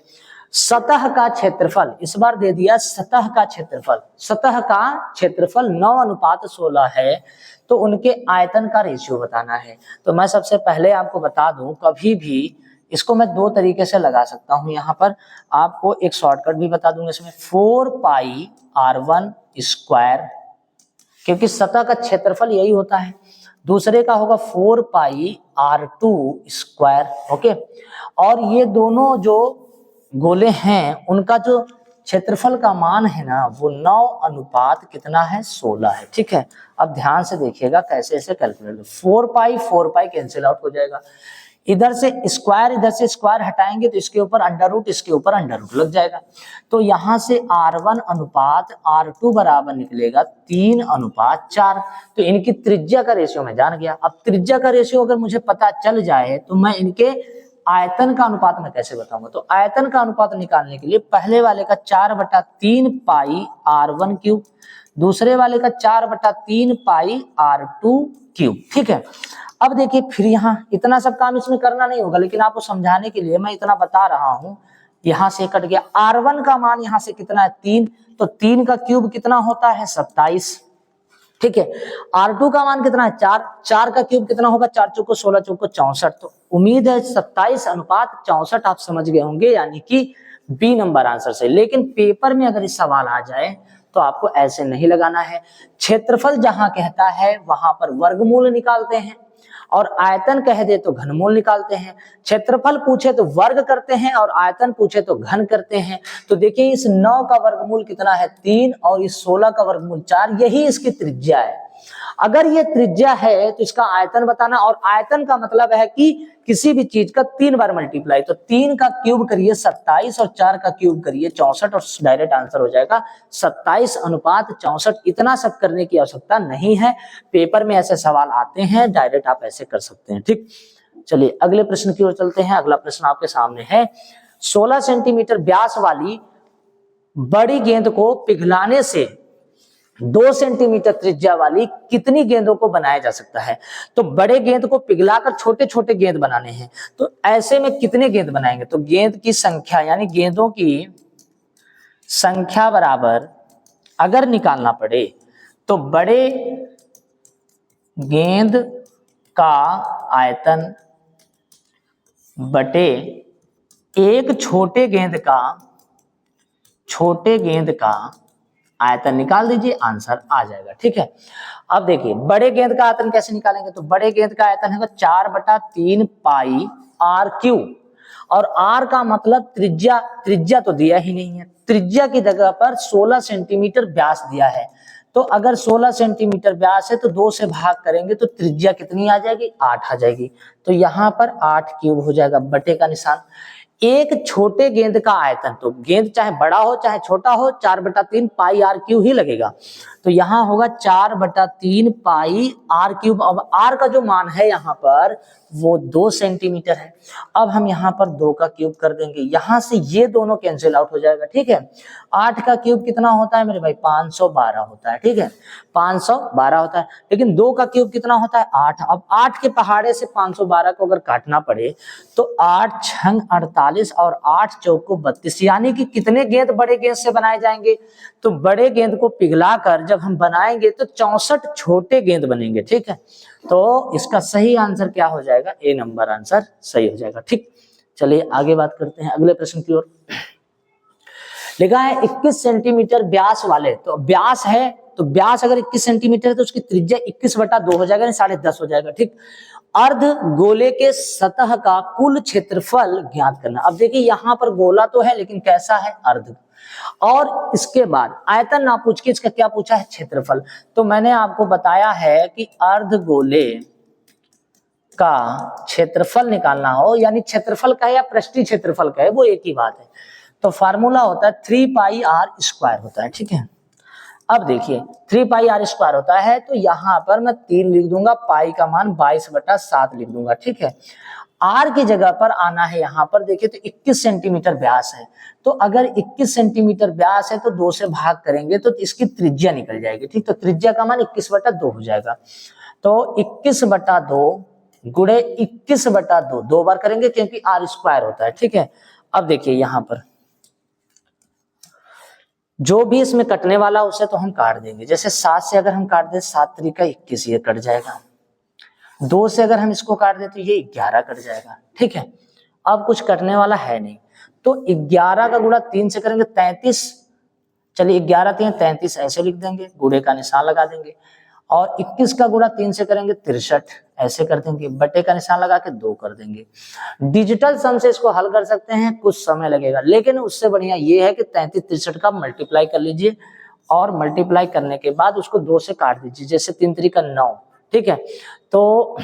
सतह का क्षेत्रफल, इस बार दे दिया सतह का क्षेत्रफल, सतह का क्षेत्रफल 9:16 है, तो उनके आयतन का रेशियो बताना है। तो मैं सबसे पहले आपको बता दूं, कभी भी इसको मैं 2 तरीके से लगा सकता हूं। यहाँ पर आपको एक शॉर्टकट भी बता दूंगा इसमें, 4πr1 स्क्वायर, क्योंकि सतह का क्षेत्रफल यही होता है। दूसरे का होगा 4πr2 स्क्वायर। ओके, और ये दोनों जो गोले हैं उनका जो क्षेत्रफल का मान है ना वो 9 अनुपात कितना है 16 है। ठीक है, अब ध्यान से देखिएगा कैसे ऐसे कैलकुलेट, 4 पाई कैंसिल आउट हो जाएगा, इधर से स्क्वायर हटाएंगे तो इसके ऊपर अंडर रूट, इसके ऊपर अंडर रूट लग जाएगा। तो यहां से r1 अनुपात r2 बराबर निकलेगा 3:4। तो इनकी त्रिज्या का रेशियो मैं जान गया। अब त्रिज्या का रेशियो अगर मुझे पता चल जाए तो मैं इनके आयतन का अनुपात मैं कैसे बताऊंगा। तो आयतन का अनुपात निकालने के लिए पहले वाले का 4/3 पाई r1 क्यूब, दूसरे वाले का 4/3 पाई r2 क्यूब। ठीक है, अब देखिए फिर यहाँ इतना सब काम इसमें करना नहीं होगा, लेकिन आपको समझाने के लिए मैं इतना बता रहा हूं। यहां से कट गया, r1 का मान यहां से कितना है 3, तो 3 का क्यूब कितना होता है 27। ठीक है, r2 का मान कितना है 4, 4 का क्यूब कितना होगा 4 चौको 16 चौको 64। तो उम्मीद है 27:64 आप समझ गए होंगे, यानी कि बी नंबर आंसर से। लेकिन पेपर में अगर इस सवाल आ जाए तो आपको ऐसे नहीं लगाना है। क्षेत्रफल जहां कहता है वहां पर वर्गमूल निकालते हैं, और आयतन कह दे तो घनमूल निकालते हैं। क्षेत्रफल पूछे तो वर्ग करते हैं और आयतन पूछे तो घन करते हैं। तो देखिए इस 9 का वर्गमूल कितना है 3 और इस 16 का वर्गमूल 4, यही इसकी त्रिज्या है। अगर ये त्रिज्या है तो इसका आयतन बताना, और आयतन का मतलब है कि किसी भी चीज का 3 बार मल्टीप्लाई। तो 3 का क्यूब करिए 27 और 4 का क्यूब करिए 64 और डायरेक्ट आंसर हो जाएगा 27:64। इतना सब करने की आवश्यकता नहीं है, पेपर में ऐसे सवाल आते हैं, डायरेक्ट आप ऐसे कर सकते हैं। ठीक, चलिए अगले प्रश्न की ओर चलते हैं। अगला प्रश्न आपके सामने है, 16 सेंटीमीटर व्यास वाली बड़ी गेंद को पिघलाने से 2 सेंटीमीटर त्रिज्या वाली कितनी गेंदों को बनाया जा सकता है। तो बड़े गेंद को पिघलाकर छोटे छोटे गेंद बनाने हैं, तो ऐसे में कितने गेंद बनाएंगे। तो गेंद की संख्या यानी गेंदों की संख्या बराबर अगर निकालना पड़े तो बड़े गेंद का आयतन बटे एक छोटे गेंद का आयतन निकाल दीजिए, आंसर आ जाएगा। ठीक है, अब देखिए बड़े गेंद का आयतन कैसे निकालेंगे। तो बड़े गेंद का आयतन है 4/3 पाई r3, और r का मतलब त्रिज्या तो दिया ही नहीं है, त्रिज्या की जगह पर 16 सेंटीमीटर व्यास दिया है। तो अगर 16 सेंटीमीटर व्यास है तो 2 से भाग करेंगे तो त्रिज्या कितनी आ जाएगी 8 आ जाएगी। तो यहाँ पर 8 क्यूब हो जाएगा, बटे का निशान। एक छोटे गेंद का आयतन, तो गेंद चाहे बड़ा हो चाहे छोटा हो 4/3 पाई आर क्यूब ही लगेगा। तो यहाँ होगा 4/3 पाई आर क्यूब। अब आर का जो मान है यहाँ पर वो 2 सेंटीमीटर है। अब हम यहाँ पर 2 का क्यूब कर देंगे, यहाँ से ये दोनों कैंसिल आउट हो जाएगा, ठीक है। 8 का क्यूब कितना होता है मेरे भाई, 512 होता है, ठीक है, 512 होता है। लेकिन 2 का क्यूब कितना होता है, 8। अब 8 के पहाड़े से 512 को अगर काटना पड़े तो 8 छंग 48 और 8 चौको 32, यानी कि कितने गेंद बड़े गेंद से बनाए जाएंगे, तो बड़े गेंद को पिघलाकर जब हम बनाएंगे तो 64 छोटे गेंद बनेंगे, ठीक है। तो इसका सही आंसर क्या हो जाएगा, ए नंबर आंसर सही हो जाएगा, ठीक। चलिए आगे बात करते हैं अगले प्रश्न की ओर। लिखा है 21 सेंटीमीटर व्यास वाले, तो व्यास है तो व्यास अगर 21 सेंटीमीटर है तो उसकी त्रिज्या 21/2 हो जाएगा, 10.5 हो जाएगा, ठीक। अर्ध गोले के सतह का कुल क्षेत्रफल ज्ञात करना। अब देखिए यहाँ पर गोला तो है लेकिन कैसा है, अर्ध। और इसके बाद आयतन ना पूछ के इसका क्या पूछा है, क्षेत्रफल। तो मैंने आपको बताया है कि अर्ध गोले का क्षेत्रफल निकालना हो, यानी क्षेत्रफल का है या पृष्ठीय क्षेत्रफल का है, वो एक ही बात है। तो फार्मूला होता है 3πr² होता है, ठीक है। अब देखिए 3πr² होता है, तो यहाँ पर मैं 3 लिख दूंगा, पाई का मान 22/7 लिख दूंगा, ठीक है। आर की जगह पर आना है, यहाँ पर देखिए तो 21 सेंटीमीटर व्यास है, तो अगर 21 सेंटीमीटर व्यास है तो 2 से भाग करेंगे तो इसकी त्रिज्या निकल जाएगी, ठीक। तो त्रिज्या का मान 21/2 हो जाएगा। तो 21/2 गुणे 21/2, 2 बार करेंगे क्योंकि r² होता है, ठीक है। अब देखिए यहाँ पर जो भी इसमें कटने वाला उसे तो हम काट देंगे, जैसे 7 से अगर हम काट दे 7 3 21, ये कट जाएगा। 2 से अगर हम इसको काट दे तो ये 11 कट जाएगा, ठीक है। अब कुछ कटने वाला है नहीं, तो 11 का गुणा 3 से करेंगे 33। चलिए 11 3 33 ऐसे लिख देंगे, गुणे का निशान लगा देंगे। और 21 का गुणा 3 से करेंगे 63, ऐसे कर देंगे, बटे का निशान लगा के 2 कर देंगे। डिजिटल सम से इसको हल कर सकते हैं, कुछ समय लगेगा, लेकिन उससे बढ़िया ये है कि 33 63 का मल्टीप्लाई कर लीजिए और मल्टीप्लाई करने के बाद उसको 2 से काट दीजिए, जैसे 3 3 का 9, ठीक है। तो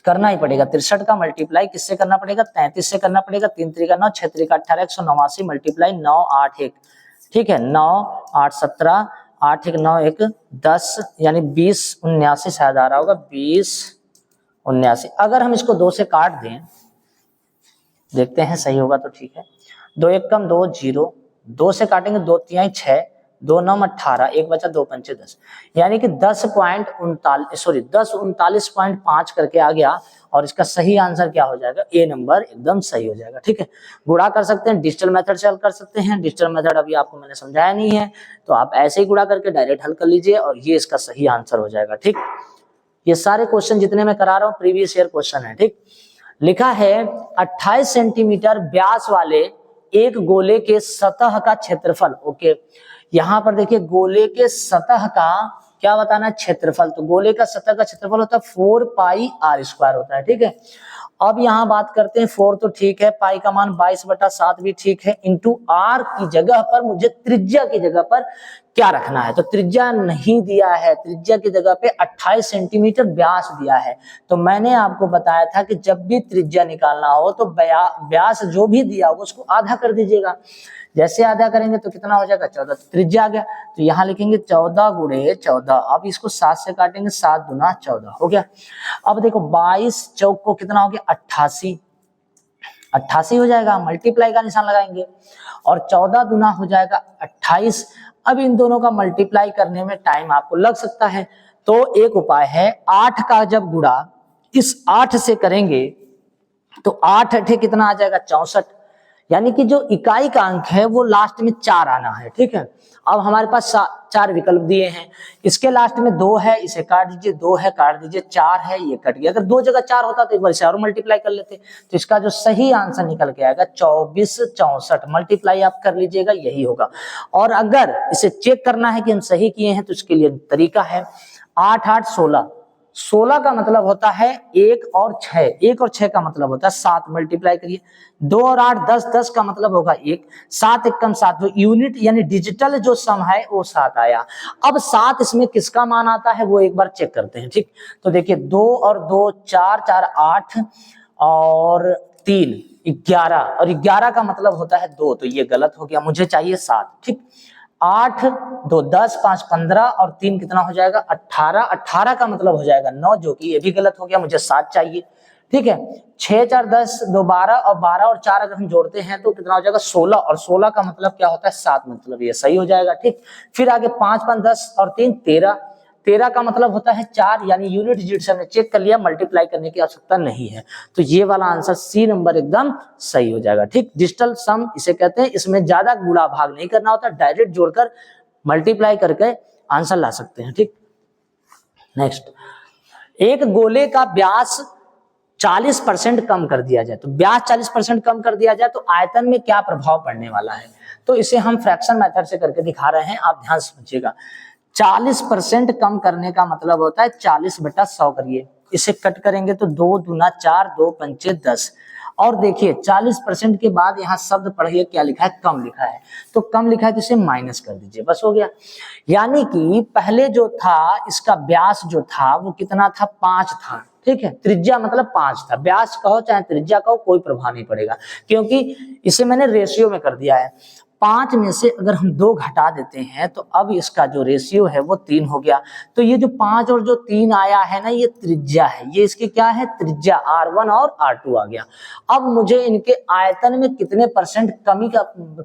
करना ही पड़ेगा 63 का मल्टीप्लाई किससे करना पड़ेगा, 33 से करना पड़ेगा, 3 3 का 9, 6 3 का 18, 189 मल्टीप्लाई 9 8 1, ठीक है, 9 8 17, 8 1 9 1 10, यानी 20 79 शायद आ रहा होगा, 20 79। अगर हम इसको 2 से काट दें, देखते हैं सही होगा तो ठीक है। 2 1 कम 2 0, 2 से काटेंगे 2 3 6, 2 9 18, 1 बचा 2 5 10, यानी कि 10.39.5 करके आ गया। और इसका सही आंसर क्या हो जाएगा, ए नंबर एकदम सही हो जाएगा, ठीक है। गुणा कर सकते हैं, डिजिटल मेथड से हल कर सकते हैं, डिजिटल मेथड अभी आपको मैंने समझाया नहीं है, तो आप ऐसे ही गुणा करके डायरेक्ट हल कर लीजिए और ये इसका सही आंसर हो जाएगा, ठीक। ये सारे क्वेश्चन जितने मैं करा रहा हूँ प्रीवियस ईयर क्वेश्चन है, ठीक। लिखा है 28 सेंटीमीटर व्यास वाले एक गोले के सतह का क्षेत्रफल, ओके। यहाँ पर देखिए गोले के सतह का क्या बताना है, क्षेत्रफल। तो गोले का सतह का क्षेत्रफल होता है 4πr² होता है, ठीक है। अब यहाँ बात करते हैं 4 तो ठीक है, पाई का मान 22/7 भी ठीक है, इंटू आर की जगह पर मुझे त्रिज्या की जगह पर क्या रखना है, तो त्रिज्या नहीं दिया है, त्रिज्या की जगह पे 28 सेंटीमीटर व्यास दिया है। तो मैंने आपको बताया था कि जब भी त्रिज्या निकालना हो तो व्यास जो भी दिया हो उसको आधा कर दीजिएगा, जैसे आधा करेंगे तो कितना हो जाएगा, 14, त्रिज्या आ गया। तो यहाँ लिखेंगे 14 गुणे 14, अब इसको 7 से काटेंगे, 7 दूना 14 हो गया। अब देखो 22 चौक को कितना हो गया, 88, 88 हो जाएगा, मल्टीप्लाई का निशान लगाएंगे और 14 दूना हो जाएगा 28। अब इन दोनों का मल्टीप्लाई करने में टाइम आपको लग सकता है, तो एक उपाय है, 8 का जब गुणा इस 8 से करेंगे तो 8 8 कितना आ जाएगा, 64, यानी कि जो इकाई का अंक है वो लास्ट में 4 आना है, ठीक है। अब हमारे पास 4 विकल्प दिए हैं, इसके लास्ट में 2 है, इसे काट दीजिए, 2 है काट दीजिए, 4 है ये कट गया। अगर 2 जगह 4 होता तो एक बार इसे और मल्टीप्लाई कर लेते, तो इसका जो सही आंसर निकल के आएगा 24 64, मल्टीप्लाई आप कर लीजिएगा, यही होगा। और अगर इसे चेक करना है कि हम सही किए हैं तो इसके लिए तरीका है, 8 8 16, 16 का मतलब होता है 1 और 6, 1 और 6 का मतलब होता है 7, मल्टीप्लाई करिए, 2 और 8 10, 10 का मतलब होगा 1, 7 1 कम 7, जो यूनिट यानी डिजिटल जो सम है वो 7 आया। अब 7 इसमें किसका मान आता है वो एक बार चेक करते हैं, ठीक। तो देखिए 2 और 2 4 4 8 और 3 11 और 11 का मतलब होता है 2, तो ये गलत हो गया, मुझे चाहिए 7। ठीक, 8 2 10 5 15 और 3 कितना हो जाएगा 18, 18 का मतलब हो जाएगा 9, जो कि ये भी गलत हो गया, मुझे 7 चाहिए। ठीक है, 6 4 10 2 12 और 12 और 4 अगर हम जोड़ते हैं तो कितना हो जाएगा 16, और 16 का मतलब क्या होता है 7, मतलब ये सही हो जाएगा। ठीक, फिर आगे 5 5 10 और 3 13, 13 का मतलब होता है 4, यानी यूनिट डिजिट से हमने चेक कर लिया, मल्टीप्लाई करने की आवश्यकता नहीं है, तो ये वाला आंसर सी नंबर एकदम सही हो जाएगा। ठीक, डिजिटल सम इसे कहते हैं, इसमें ज्यादा गुणा भाग नहीं करना होता, डायरेक्ट जोड़कर मल्टीप्लाई करके आंसर ला सकते हैं। ठीक, नेक्स्ट, एक गोले का व्यास 40% कम कर दिया जाए, तो व्यास 40% कम कर दिया जाए तो आयतन में क्या प्रभाव पड़ने वाला है, तो इसे हम फ्रैक्शन मेथड से करके दिखा रहे हैं, आप ध्यान से समझिएगा। 40% कम करने का मतलब होता है 40/100 करिए, इसे कट करेंगे तो 2 दूना 4 2 पंचे 10, और देखिए 40% के बाद यहाँ शब्द पढ़िए क्या लिखा है, कम लिखा है, तो कम लिखा है तो इसे माइनस कर दीजिए, बस हो गया। यानी कि पहले जो था इसका व्यास जो था वो कितना था 5 था, ठीक है, त्रिज्या मतलब 5 था, व्यास कहो चाहे त्रिज्या कहो कोई प्रभाव नहीं पड़ेगा, क्योंकि इसे मैंने रेशियो में कर दिया है। 5 में से अगर हम 2 घटा देते हैं तो अब इसका जो रेशियो है वो 3 हो गया, तो ये जो 5 और जो 3 आया है ना ये त्रिज्या है, ये इसकी क्या है त्रिज्या, R1 और R2 आ गया। अब मुझे इनके आयतन में कितने परसेंट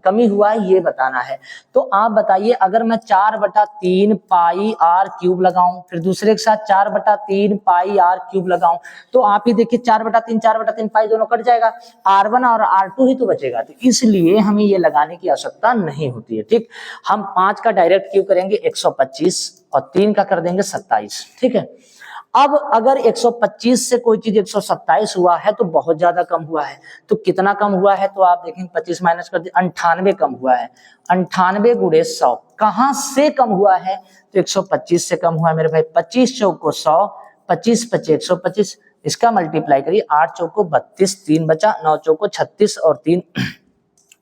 कमी हुआ है ये बताना है, तो आप बताइए, अगर मैं 4/3 पाई R क्यूब लगाऊं, फिर दूसरे के साथ 4/3 पाई R क्यूब लगाऊं, तो आप ही देखिए 4/3 पाई दोनों कट जाएगा, R1 और R2 ही तो बचेगा, तो इसलिए हमें ये लगाने की आवश्यकता नहीं होती है। ठीक, हम 5 का डायरेक्ट क्यूब करेंगे 125 और 3 का कर देंगे 27। ठीक है, अब अगर 125 से कोई चीज 127 हुआ है तो बहुत ज्यादा कम हुआ है, तो कितना कम हुआ है, तो आप देखेंगे 25 माइनस कर दिए 98 कम हुआ है, 98 गुणे 100 कहां से कम हुआ है, तो 125 से कम हुआ है मेरे भाई, 25 चौक को 100, 25 पचे 125, इसका मल्टीप्लाई करिए, 8 चौक को 32, 3 बचा, 9 चौक को 36 और 3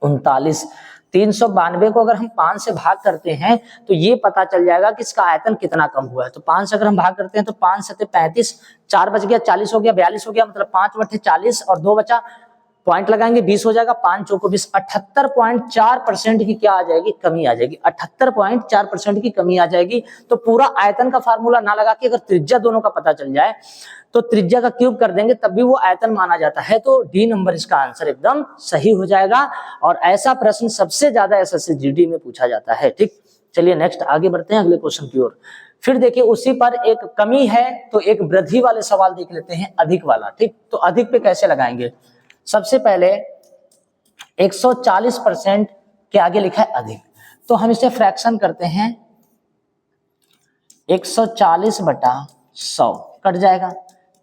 39, 392 को अगर हम 5 से भाग करते हैं तो ये पता चल जाएगा कि इसका आयतन कितना कम हुआ है, तो 5 से अगर हम भाग करते हैं तो 5 सते 35, 4 बच गया 40 हो गया, 42 हो गया, मतलब 5/40 और 2 बचा, पॉइंट लगाएंगे 20 हो जाएगा, 5 चौको 20, 78.4% की क्या आ जाएगी, कमी आ जाएगी, 78.4% की कमी आ जाएगी। तो पूरा आयतन का फार्मूला ना लगा के अगर त्रिज्या दोनों का पता चल जाए तो त्रिज्या का क्यूब कर देंगे तब भी वो आयतन माना जाता है, तो डी नंबर इसका आंसर एकदम सही हो जाएगा, और ऐसा प्रश्न सबसे ज्यादा एसएससी जीडी में पूछा जाता है। ठीक, चलिए नेक्स्ट आगे बढ़ते हैं अगले क्वेश्चन की ओर। फिर देखिए उसी पर एक कमी है तो एक वृद्धि वाले सवाल देख लेते हैं, अधिक वाला। ठीक, तो अधिक पे कैसे लगाएंगे, सबसे पहले 140% के आगे लिखा है अधिक, तो हम इसे फ्रैक्शन करते हैं, 140/100 कट जाएगा,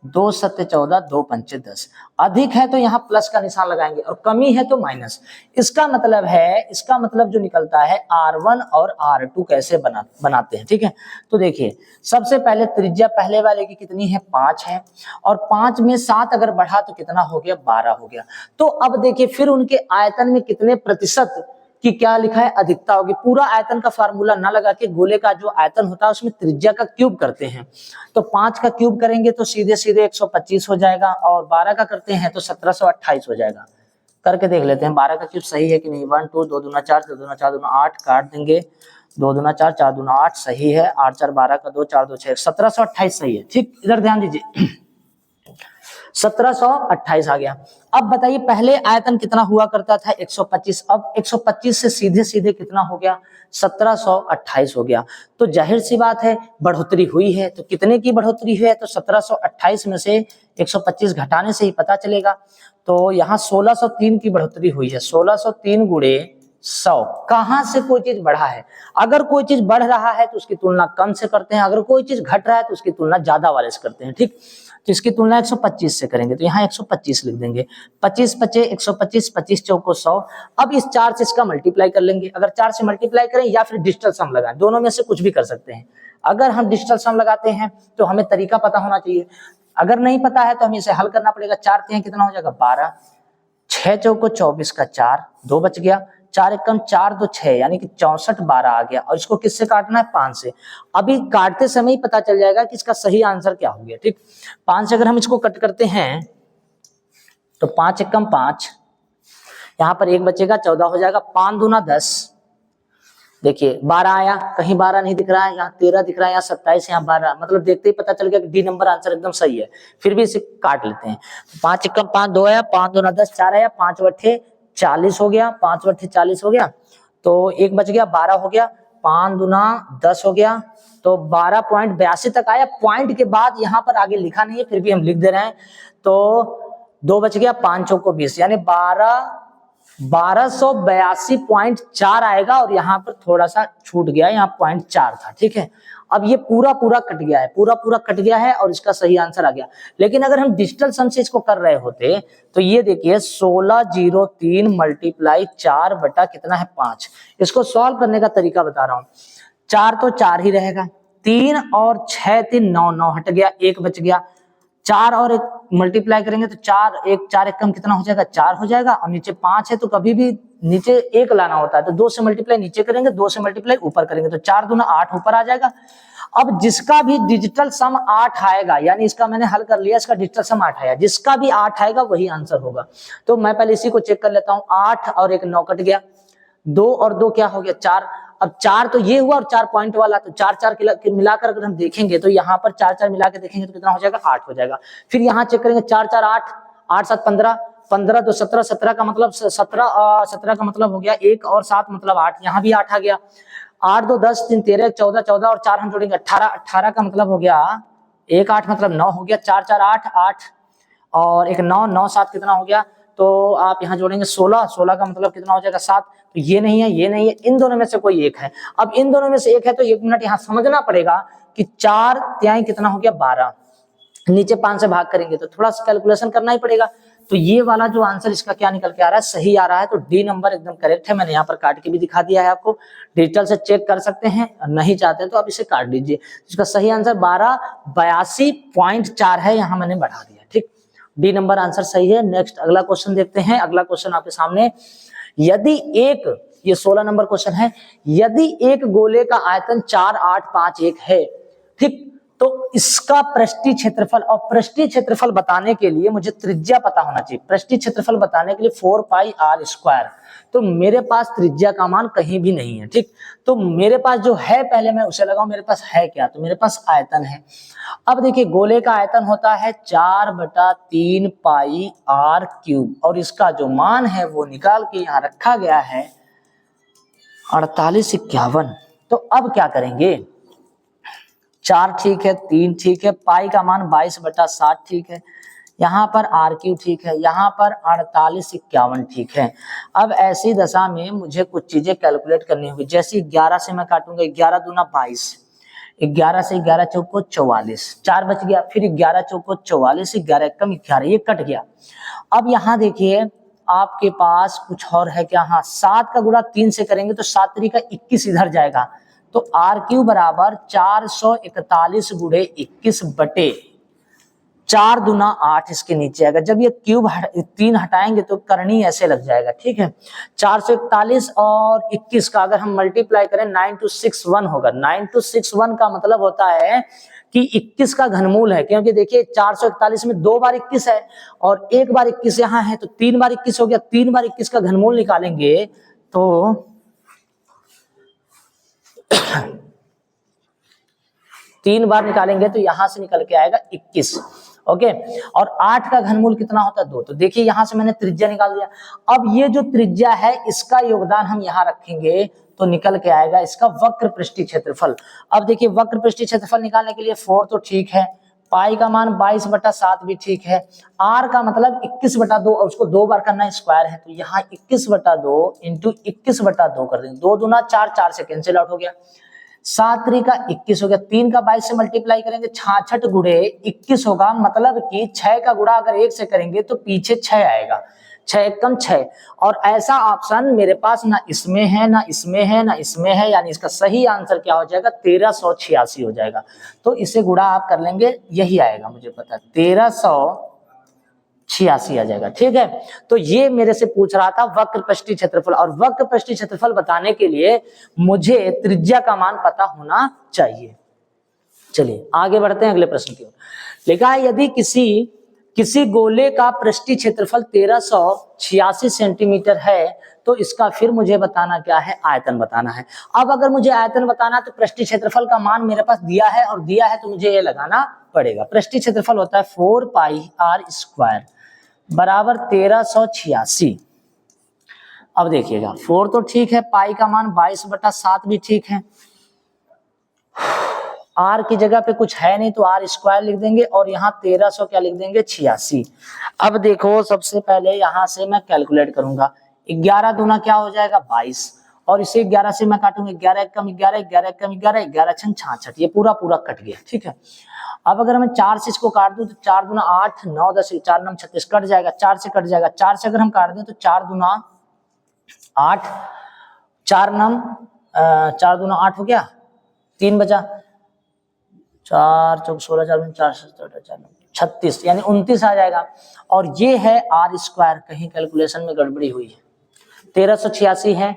2 सत्ते 14, 2 पंचे 10, अधिक है तो यहाँ प्लस का निशान लगाएंगे और कमी है तो माइनस, इसका मतलब जो निकलता है R1 और R2 कैसे बनाते हैं। ठीक है, तो देखिए सबसे पहले त्रिज्या पहले वाले की कितनी है 5 है, और 5 में 7 अगर बढ़ा तो कितना हो गया 12 हो गया, तो अब देखिए फिर उनके आयतन में कितने प्रतिशत कि क्या लिखा है अधिकता होगी, पूरा आयतन का फार्मूला ना लगा के गोले का जो आयतन होता है उसमें त्रिज्या का क्यूब करते हैं, तो 5 का क्यूब करेंगे तो सीधे सीधे 125 हो जाएगा, और 12 का करते हैं तो 1728 हो जाएगा। करके देख लेते हैं 12 का क्यूब सही है कि नहीं, 1 2 2 दूना 4 2 दूना 4 दूना 8 काट देंगे, 2 दूना 4 4 दूना 8 सही है, 8 4 12 का 2 4 2 6 1728 सही है। ठीक, इधर ध्यान दीजिए 1728 आ गया। अब बताइए पहले आयतन कितना हुआ करता था 125, अब 125 से सीधे सीधे कितना हो गया 1728 हो गया, तो जाहिर सी बात है बढ़ोतरी हुई है, तो कितने की बढ़ोतरी हुई है, तो 1728 में से 125 घटाने से ही पता चलेगा, तो यहाँ 1603 की बढ़ोतरी हुई है, 1603 गुणे 100, कहां से कोई चीज बढ़ा है, अगर कोई चीज बढ़ रहा है तो उसकी तुलना कम से करते हैं, अगर कोई चीज घट रहा है तो उसकी तुलना ज्यादा वाले से करते हैं। ठीक, तो इसकी तुलना 125 से करेंगे, तो यहाँ 125 लिख देंगे, 25 पचे 125, 25 चौको 100, अब इस 4 से इसका मल्टीप्लाई कर लेंगे, अगर 4 से मल्टीप्लाई करें या फिर डिजिटल सम लगाएं, दोनों में से कुछ भी कर सकते हैं। अगर हम डिजिटल सम लगाते हैं तो हमें तरीका पता होना चाहिए, अगर नहीं पता है तो हमें इसे हल करना पड़ेगा। 4 3 कितना हो जाएगा 12, 6 चौको 24 का 4, 2 बच गया, 4 एकम 4 2 6 यानी कि 64 12 आ गया, और इसको किससे काटना है 5 से, अभी काटते समय ही पता चल जाएगा कि इसका सही आंसर क्या हो गया। ठीक, 5 से अगर हम इसको कट करते हैं तो 5 एकम 5, यहाँ पर 1 बचेगा, 14 हो जाएगा, 5 दूना 10, देखिए 12 आया, कहीं 12 नहीं दिख रहा है, यहाँ 13 दिख रहा है, यहाँ 27, यहाँ 12, मतलब देखते ही पता चल गया कि डी नंबर आंसर एकदम सही है। फिर भी इसे काट लेते हैं। 5 एकम 5, 2 आया, 5 दूना 10, 4 आया, 5 बट्ठे 40 हो गया, 5 बट्ठे 40 हो गया, तो 1 बच गया, 12 हो गया, 5 दूना 10 हो गया, तो 12.82 तक आया। पॉइंट के बाद यहाँ पर आगे लिखा नहीं है, फिर भी हम लिख दे रहे हैं। तो 2 बच गया, 5 चौको 20, यानी 1282.4 आएगा, और यहाँ पर थोड़ा सा छूट गया, यहाँ 0.4 था, ठीक है। अब ये पूरा कट गया है, पूरा कट गया है, और इसका सही आंसर आ गया। लेकिन अगर हम डिजिटल सम से इसको कर रहे होते तो ये देखिए 1603 मल्टीप्लाई 4 बटा कितना है 5। इसको सॉल्व करने का तरीका बता रहा हूँ। 4 तो 4 ही रहेगा, 3 और 6 3 9, 9 हट गया, 1 बच गया, 4 और 1 मल्टीप्लाई करेंगे तो 4 1 4 1 कम कितना हो जाएगा, 4 हो जाएगा, और नीचे 5 है तो कभी भी नीचे 1 लाना होता है, तो 2 से मल्टीप्लाई नीचे करेंगे, 2 से मल्टीप्लाई ऊपर करेंगे, तो 4 दूना 8 ऊपर आ जाएगा। अब जिसका भी डिजिटल सम 8 आएगा, यानी इसका मैंने हल कर लिया, इसका डिजिटल सम 8 आया, जिसका भी 8 आएगा वही आंसर होगा। तो मैं पहले इसी को चेक कर लेता हूँ। 8 और 1 9 कट गया, 2 और 2 क्या हो गया 4, अब 4 तो ये हुआ और 4 पॉइंट वाला, तो 4 4 मिलाकर अगर हम देखेंगे तो यहाँ पर 4 4 मिला के देखेंगे तो कितना हो जाएगा 8 हो जाएगा। फिर यहाँ चेक करेंगे 4 4 8, 8 7 15, 15 तो 17, 17 का मतलब 17 का मतलब हो गया 1 और 7 मतलब 8, यहाँ भी 8 आ गया। 8 2 10 3 13 14, 14 और 4 हम जोड़ेंगे 18, 18 का मतलब हो गया 1 8 मतलब 9 हो गया, 4 4 8 8 और 1 9 9 7 कितना हो गया, तो आप यहाँ जोड़ेंगे 16, 16 का मतलब कितना हो जाएगा 7। तो ये नहीं है, ये नहीं है, इन दोनों में से कोई एक है। अब इन दोनों में से एक है तो 1 मिनट यहाँ समझना पड़ेगा कि 4 त्याई कितना हो गया 12, नीचे 5 से भाग करेंगे तो थोड़ा सा कैलकुलेशन करना ही पड़ेगा। तो ये वाला जो आंसर इसका क्या निकल के आ रहा है, सही आ रहा है, तो डी नंबर एकदम करेक्ट है। मैंने यहाँ पर काट के भी दिखा दिया है, आपको डिजिटल से चेक कर सकते हैं, नहीं चाहते हैं तो आप इसे काट दीजिए। इसका सही आंसर 1282.4 है, यहाँ मैंने बढ़ा दिया, ठीक। डी नंबर आंसर सही है। नेक्स्ट अगला क्वेश्चन देखते हैं। अगला क्वेश्चन आपके सामने, यदि एक, ये 16 नंबर क्वेश्चन है, यदि एक गोले का आयतन 4 8 5 1 है, ठीक, तो इसका पृष्ठीय क्षेत्रफल, और पृष्ठीय क्षेत्रफल बताने के लिए मुझे त्रिज्या पता होना चाहिए। पृष्ठीय क्षेत्रफल बताने के लिए 4 पाई r स्क्वायर, तो मेरे पास त्रिज्या का मान कहीं भी नहीं है, ठीक। तो मेरे पास जो है, पहले मैं उसे लगाऊं, मेरे पास है क्या, तो मेरे पास आयतन है। अब देखिए गोले का आयतन होता है 4/3 पाई r क्यूब, और इसका जो मान है वो निकाल के यहाँ रखा गया है 4851। तो अब क्या करेंगे, 4 ठीक है, 3 ठीक है, पाई का मान 22/60 ठीक है, यहाँ पर r क्यूब ठीक है, यहाँ पर 4851 ठीक है। अब ऐसी दशा में मुझे कुछ चीजें कैलकुलेट करनी होगी, जैसे 11 से मैं काटूंगा, 11 दूना 22, 11 से 11 चौको 44, 4 बच गया, फिर 11 चौको 44, 11 कम 11, ये कट गया। अब यहाँ देखिए आपके पास कुछ और है क्या, हाँ 7 का गुणा 3 से करेंगे तो 7 3 का 21 इधर जाएगा, तो r क्यूब बराबर 441 गुणे 21 बटे 4 दूना 8 इसके नीचे आएगा। जब ये क्यूब 3 हटाएंगे तो करनी ऐसे लग जाएगा, ठीक है। 441 और 21 का अगर हम मल्टीप्लाई करें 9261 होगा। 9261 का मतलब होता है कि 21 का घनमूल है, क्योंकि देखिए 441 में 2 बार 21 है और 1 बार 21 यहाँ है, तो 3 बार 21 हो गया। 3 बार 21 का घनमूल निकालेंगे तो 3 बार निकालेंगे तो यहां से निकल के आएगा 21, ओके। और 8 का घनमूल कितना होता है 2, तो देखिए यहां से मैंने त्रिज्या निकाल दिया। अब ये जो त्रिज्या है इसका योगदान हम यहां रखेंगे तो निकल के आएगा इसका वक्र पृष्ठीय क्षेत्रफल। अब देखिए वक्र पृष्ठीय क्षेत्रफल निकालने के लिए 4 तो ठीक है, पाई का मान 22/7 भी ठीक है, r का मतलब 21/2 और उसको 2 बार करना है, स्क्वायर है, तो यहाँ 21/2 इंटू 21/2 कर देंगे, 2 दूना 4, 4 से कैंसिल आउट हो गया, 7 3 का 21 हो गया, 3 का 22 से मल्टीप्लाई करेंगे 66 गुणे 21 होगा, मतलब कि 6 का गुणा अगर 1 से करेंगे तो पीछे 6 आएगा, 6 एकम 6। और ऐसा ऑप्शन मेरे पास ना इसमें है, ना इसमें है, ना इसमें है, यानी इसका सही आंसर क्या हो जाएगा 1386 हो जाएगा। तो इसे गुणा आप कर लेंगे, यही आएगा, मुझे पता है 1386 आ जाएगा, ठीक है। तो ये मेरे से पूछ रहा था वक्र पृष्ठीय क्षेत्रफल, और वक्र पृष्ठीय क्षेत्रफल बताने के लिए मुझे त्रिज्या का मान पता होना चाहिए। चलिए आगे बढ़ते हैं अगले प्रश्न की ओर। लिखा है यदि किसी किसी गोले का पृष्ठीय क्षेत्रफल 1386 सेंटीमीटर है तो इसका फिर मुझे बताना क्या है, आयतन बताना है। अब अगर मुझे आयतन बताना है तो पृष्ठीय क्षेत्रफल का मान मेरे पास दिया है और दिया है तो मुझे ये लगाना पड़ेगा। पृष्ठीय क्षेत्रफल होता है 4 पाई r स्क्वायर बराबर 1386। अब देखिएगा 4 तो ठीक है, पाई का मान 22/7 भी ठीक है, आर की जगह पे कुछ है नहीं तो आर स्क्वायर लिख देंगे और यहाँ 1300 क्या लिख देंगे, 86। अब देखो सबसे पहले यहाँ से मैं कैलकुलेट करूंगा, 11 दूना क्या हो जाएगा 22 और इसे 11 से मैं काटूंगा, 11 एकम 11, 11 एकम 11, 11 छंग 66, ये पूरा पूरा कट गया, ठीक है। अब अगर मैं 4 से इसको काट दूं तो 4 दूना 8, 9 10, 4 9 36 कट जाएगा, 4 से कट जाएगा, 4 से अगर हम काट दें तो 4 दूना 8, 4 दूना 8 हो गया, 3 बचा, 4 चौक 16, 4 4 36 यानी 29 आ जाएगा। और ये है आर स्क्वायर, कहीं कैलकुलेशन में गड़बड़ी हुई है, 1386 है,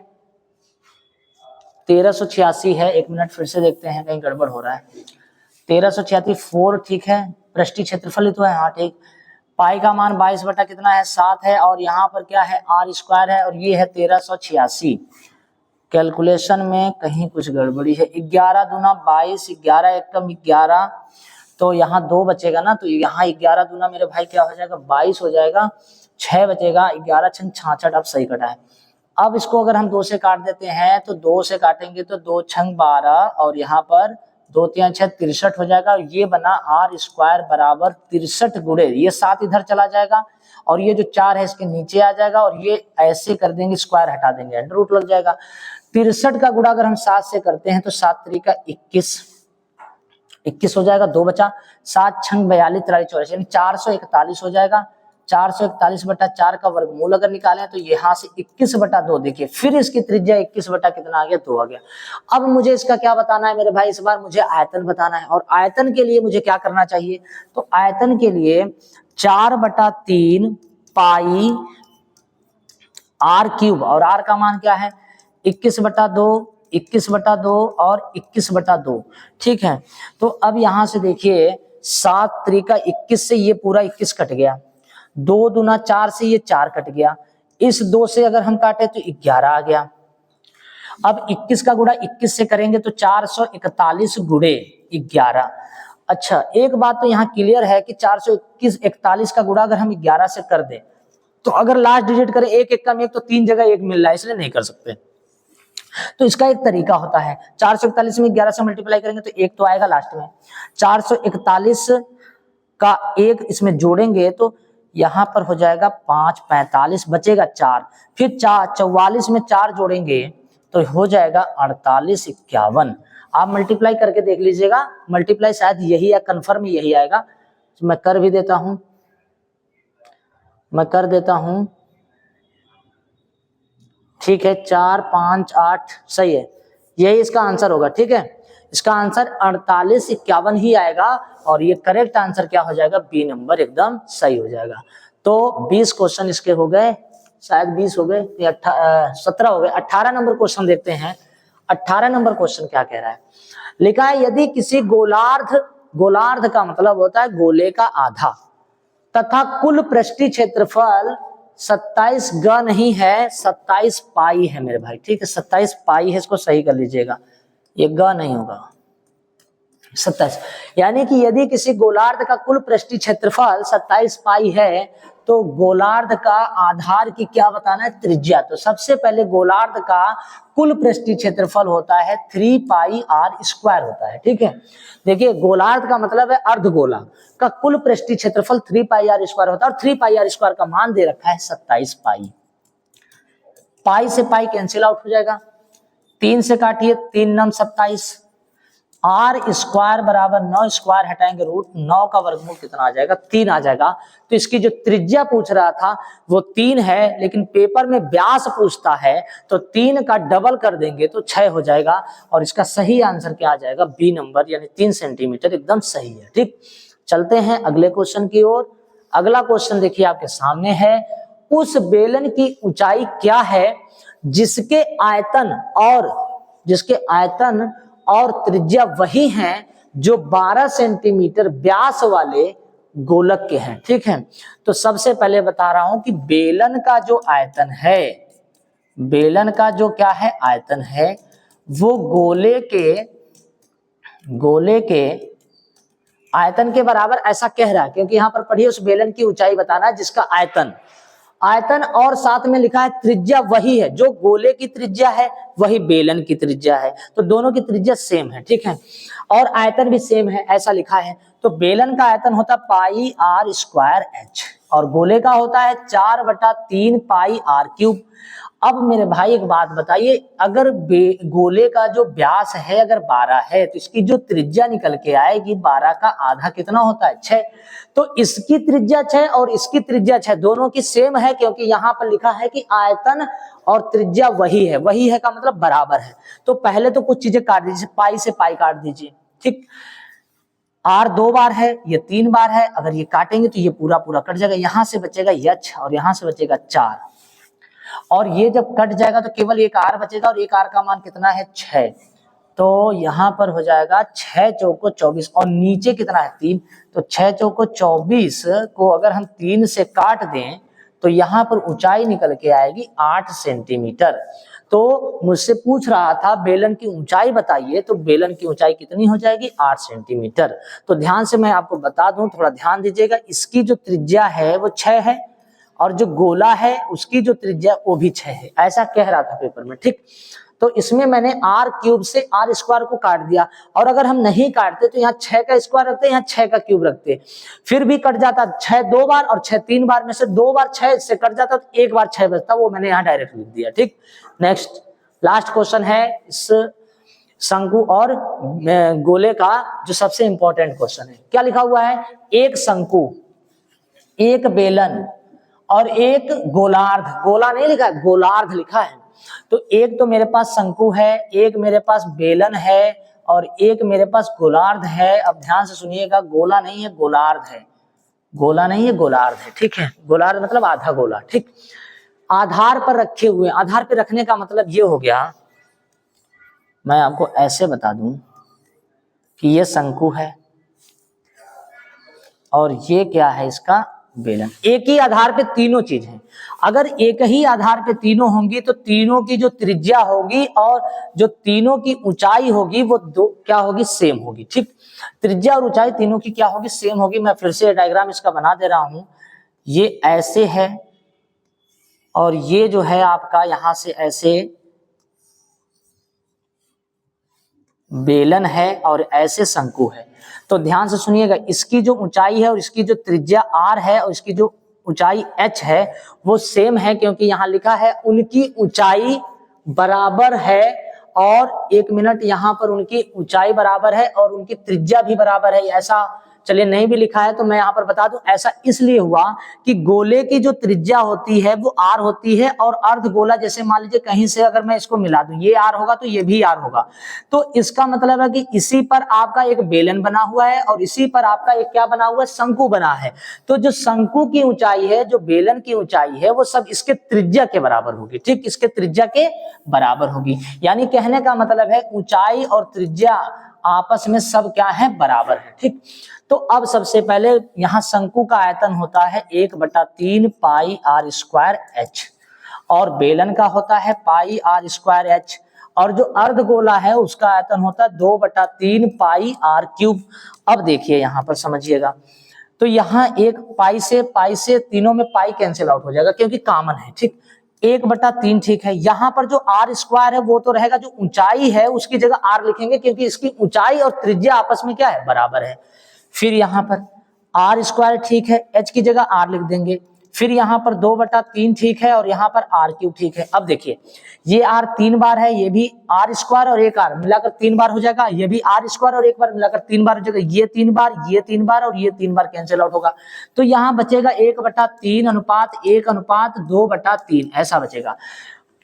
1386 है, एक मिनट फिर से देखते हैं कहीं गड़बड़ हो रहा है। 1386 4 ठीक है, पृष्ठीय क्षेत्रफल ही तो है, हाँ ठीक। पाई का मान 22 बटा कितना है 7 है और यहाँ पर क्या है आर स्क्वायर है और ये है 1386। कैलकुलेशन में कहीं कुछ गड़बड़ी है, 11 दूना 22, 11 एकम 11, तो यहाँ 2 बचेगा ना, तो यहाँ 11 दूना मेरे भाई क्या हो जाएगा 22 हो जाएगा, 6 बचेगा, 11 छंग 66, अब सही कटा है। अब इसको अगर हम 2 से काट देते हैं तो 2 से काटेंगे तो 2 छंग 12 और यहाँ पर 2 3 6 63 हो जाएगा। ये बना आर स्क्वायर बराबर 63 गुणे, ये 7 इधर चला जाएगा और ये जो 4 है इसके नीचे आ जाएगा और ये ऐसे कर देंगे, स्क्वायर हटा देंगे, अंडर रूट लग जाएगा। 63 का गुणा अगर हम 7 से करते हैं तो 7 3 21 हो जाएगा, 2 बचा, 7 छंग 42 43 44 यानी 441 हो जाएगा। 441 बटा 4 का वर्गमूल अगर निकालें तो यहाँ से 21 बटा 2, देखिए फिर इसकी त्रिज्या 21 बटा कितना आ गया 2 आ गया। अब मुझे इसका क्या बताना है मेरे भाई, इस बार मुझे आयतन बताना है और आयतन के लिए मुझे क्या करना चाहिए, तो आयतन के लिए 4/3 पाई आर क्यूब और आर का मान क्या है 21/2, 21/2 और 21/2, ठीक है। तो अब यहाँ से देखिए 7 3 21 से ये पूरा 21 कट गया, 2 दूना 4 से ये 4 कट गया, इस 2 से अगर हम काटे तो 11 आ गया। अब 21 का गुणा 21 से करेंगे तो 441 गुणे 11। अच्छा एक बात तो यहाँ क्लियर है कि 441 का गुणा अगर हम 11 से कर दें तो अगर लास्ट डिजिट करें 1 1 कम 1 तो 3 जगह 1 मिल रहा है, इसलिए नहीं कर सकते। तो इसका एक तरीका होता है, 441 में 11 से मल्टीप्लाई करेंगे तो 1 तो आएगा लास्ट में, 441 का 1 इसमें जोड़ेंगे तो यहाँ पर हो जाएगा 5 45 बचेगा 4, फिर 44 में 4 जोड़ेंगे तो हो जाएगा 48 51। आप मल्टीप्लाई करके देख लीजिएगा, मल्टीप्लाई शायद यही या कन्फर्म यही आएगा। मैं कर भी देता हूं, मैं कर देता हूं, ठीक है 4 5 8 सही है, यही इसका आंसर होगा, ठीक है। इसका आंसर 48 51 ही आएगा और ये करेक्ट आंसर क्या हो जाएगा, बी नंबर एकदम सही हो जाएगा। तो 20 क्वेश्चन इसके हो गए, शायद 20 हो गए या 17 हो गए। 18 नंबर क्वेश्चन देखते हैं। 18 नंबर क्वेश्चन क्या कह रहा है, लिखा है यदि किसी गोलार्ध का मतलब होता है गोले का आधा तथा कुल पृष्ठीय क्षेत्रफल 27 ग नहीं है 27 पाई है मेरे भाई, ठीक है 27 पाई है, इसको सही कर लीजिएगा, ये ग नहीं होगा 27, यानी कि यदि किसी गोलार्ध का कुल पृष्ठीय क्षेत्रफल 27 पाई है तो गोलार्ध का आधार की क्या बताना है, त्रिज्या। तो सबसे पहले गोलार्ध का कुल पृष्ठीय क्षेत्रफल होता है 3 पाई आर स्क्वायर होता है, ठीक है। देखिए गोलार्ध का मतलब है अर्धगोला का कुल पृष्ठीय क्षेत्रफल 3 पाई आर स्क्वायर होता है और 3 पाई आर स्क्वायर का मान दे रखा है 27 पाई। पाई से पाई कैंसिल आउट हो जाएगा, 3 से काटिए 3 9 27, आर स्क्वायर बराबर 9 स्क्वायर हटाएंगे रूट, 9 का वर्गमूल कितना आ जाएगा 3 आ जाएगा। तो इसकी जो त्रिज्या पूछ रहा था वो 3 है, लेकिन पेपर में व्यास पूछता है तो 3 का डबल कर देंगे तो 6 हो जाएगा और इसका सही आंसर क्या आ जाएगा, बी नंबर यानी 3 सेंटीमीटर एकदम सही है, ठीक। चलते हैं अगले क्वेश्चन की ओर। अगला क्वेश्चन देखिए आपके सामने है, उस बेलन की ऊंचाई क्या है जिसके आयतन और त्रिज्या वही हैं जो 12 सेंटीमीटर व्यास वाले गोलक के हैं, ठीक है। तो सबसे पहले बता रहा हूं कि बेलन का जो आयतन है, बेलन का जो क्या है आयतन है, वो गोले के आयतन के बराबर ऐसा कह रहा है, क्योंकि यहां पर पढ़िए उस बेलन की ऊंचाई बताना है जिसका आयतन और साथ में लिखा है त्रिज्या वही है, जो गोले की त्रिज्या है वही बेलन की त्रिज्या है, तो दोनों की त्रिज्या सेम है, ठीक है, और आयतन भी सेम है ऐसा लिखा है। तो बेलन का आयतन होता है पाई आर स्क्वायर एच और गोले का होता है 4/3 पाई आर क्यूब। अब मेरे भाई एक बात बताइए, अगर गोले का जो व्यास है अगर 12 है तो इसकी जो त्रिज्या निकल के आएगी 12 का आधा कितना होता है 6, तो इसकी त्रिज्या 6 और इसकी त्रिज्या 6 दोनों की सेम है, क्योंकि यहाँ पर लिखा है कि आयतन और त्रिज्या वही है का मतलब बराबर है। तो पहले तो कुछ चीजें काट दीजिए, पाई से पाई काट दीजिए, ठीक, आर 2 बार है, ये 3 बार है, अगर ये काटेंगे तो ये पूरा कट जाएगा, यहां से बचेगा यच और यहां से बचेगा 4, और ये जब कट जाएगा तो केवल एक आर बचेगा और एक आर का मान कितना है 6, तो यहाँ पर हो जाएगा 6 चौको 24 और नीचे कितना है 3, तो 6 चौको 24 को अगर हम 3 से काट दें तो यहाँ पर ऊंचाई निकल के आएगी 8 सेंटीमीटर। तो मुझसे पूछ रहा था बेलन की ऊंचाई बताइए, तो बेलन की ऊंचाई कितनी हो जाएगी 8 सेंटीमीटर। तो ध्यान से मैं आपको बता दूं, थोड़ा ध्यान दीजिएगा, इसकी जो त्रिज्या है वो 6 है और जो गोला है उसकी जो त्रिज्या वो भी 6 है, ऐसा कह रहा था पेपर में, ठीक। तो इसमें मैंने आर क्यूब से आर स्क्वायर को काट दिया, और अगर हम नहीं काटते तो यहाँ 6 का स्क्वायर रखते, यहाँ 6 का क्यूब रखते, फिर भी कट जाता, 6 2 बार और 6 3 बार में से 2 बार 6 से कट जाता तो 1 बार 6 बचता, वो मैंने यहाँ डायरेक्ट लिख दिया, ठीक। नेक्स्ट लास्ट क्वेश्चन है इस शंकु और गोले का जो सबसे इंपॉर्टेंट क्वेश्चन है, क्या लिखा हुआ है, एक शंकु, एक बेलन और एक गोलार्ध, गोला नहीं लिखा है गोलार्ध लिखा है, तो एक तो मेरे पास शंकु है, एक मेरे पास बेलन है और एक मेरे पास गोलार्ध है। अब ध्यान से सुनिएगा, गोला नहीं है गोलार्ध है, गोला नहीं है गोलार्ध है, ठीक है, गोलार्ध मतलब आधा गोला, ठीक। आधार पर रखे हुए, आधार पर रखने का मतलब ये हो गया, मैं आपको ऐसे बता दूं कि ये शंकु है और ये क्या है इसका बेलन, एक ही आधार पे तीनों चीज है। अगर एक ही आधार पे तीनों होंगी तो तीनों की जो त्रिज्या होगी और जो तीनों की ऊंचाई होगी वो दो क्या होगी सेम होगी, ठीक। त्रिज्या और ऊंचाई तीनों की क्या होगी सेम होगी। मैं फिर से डायग्राम इसका बना दे रहा हूं, ये ऐसे है और ये जो है आपका यहां से ऐसे बेलन है और ऐसे शंकु है। तो ध्यान से सुनिएगा, इसकी जो ऊंचाई है और इसकी जो त्रिज्या r है और इसकी जो ऊंचाई h है वो सेम है, क्योंकि यहाँ लिखा है उनकी ऊंचाई बराबर है, और एक मिनट, यहाँ पर उनकी ऊंचाई बराबर है और उनकी त्रिज्या भी बराबर है। ऐसा चलिए नहीं भी लिखा है तो मैं यहाँ पर बता दूं, ऐसा इसलिए हुआ कि गोले की जो त्रिज्या होती है वो r होती है, और अर्ध गोला जैसे मान लीजिए कहीं से अगर मैं इसको मिला दूं, ये r होगा तो ये भी r होगा, तो इसका मतलब है कि इसी पर आपका एक बेलन बना हुआ है और इसी पर आपका एक क्या बना हुआ है शंकु बना है। तो जो शंकु की ऊंचाई है, जो बेलन की ऊंचाई है, वो सब इसके त्रिज्या के बराबर होगी, ठीक, इसके त्रिज्या के बराबर होगी। यानी कहने का मतलब है ऊंचाई और त्रिज्या आपस में सब क्या है बराबर है, ठीक। तो अब सबसे पहले यहाँ शंकु का आयतन होता है 1/3 पाई आर स्क्वायर एच और बेलन का होता है पाई आर स्क्वायर एच, और जो अर्धगोला है उसका आयतन होता है 2/3 पाई आर क्यूब। अब देखिए यहाँ पर समझिएगा, तो यहाँ एक पाई से तीनों में पाई कैंसिल आउट हो जाएगा क्योंकि कॉमन है, ठीक, 1/3 ठीक है। यहाँ पर जो आर स्क्वायर है वो तो रहेगा, जो ऊंचाई है उसकी जगह आर लिखेंगे क्योंकि इसकी ऊंचाई और त्रिज्या आपस में क्या है बराबर है। फिर यहाँ पर आर स्क्वायर ठीक है, एच की जगह आर लिख देंगे। फिर यहाँ पर 2/3 ठीक है और यहाँ पर आर क्यूब ठीक है। अब देखिए ये आर 3 बार है, ये भी आर स्क्वायर और एक आर मिलाकर 3 बार हो जाएगा, ये भी आर स्क्वायर और एक बार मिलाकर 3 बार हो जाएगा, ये 3 बार, ये 3 बार और ये 3 बार कैंसिल आउट होगा। तो यहाँ बचेगा 1/3:1/2/3 ऐसा बचेगा।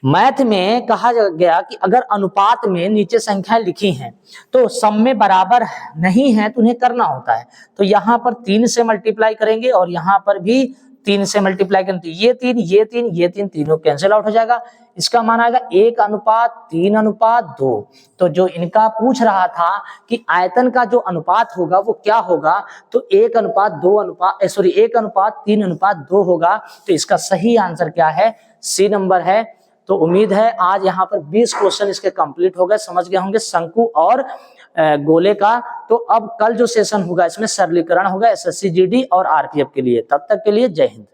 मैथ में कहा गया कि अगर अनुपात में नीचे संख्याएं लिखी हैं तो सब में बराबर नहीं है तो उन्हें करना होता है। तो यहाँ पर 3 से मल्टीप्लाई करेंगे और यहाँ पर भी 3 से मल्टीप्लाई करें तो ये 3, ये 3, ये 3 तीनों कैंसिल आउट हो जाएगा। इसका मान आएगा 1:3:2। तो जो इनका पूछ रहा था कि आयतन का जो अनुपात होगा वो क्या होगा, तो 1:3:2 होगा। तो इसका सही आंसर क्या है, सी नंबर है। तो उम्मीद है आज यहाँ पर 20 क्वेश्चन इसके कंप्लीट हो गए, समझ गए होंगे शंकु और गोले का। तो अब कल जो सेशन होगा इसमें सरलीकरण होगा एसएससी जीडी और आरपीएफ के लिए। तब तक के लिए जय हिंद।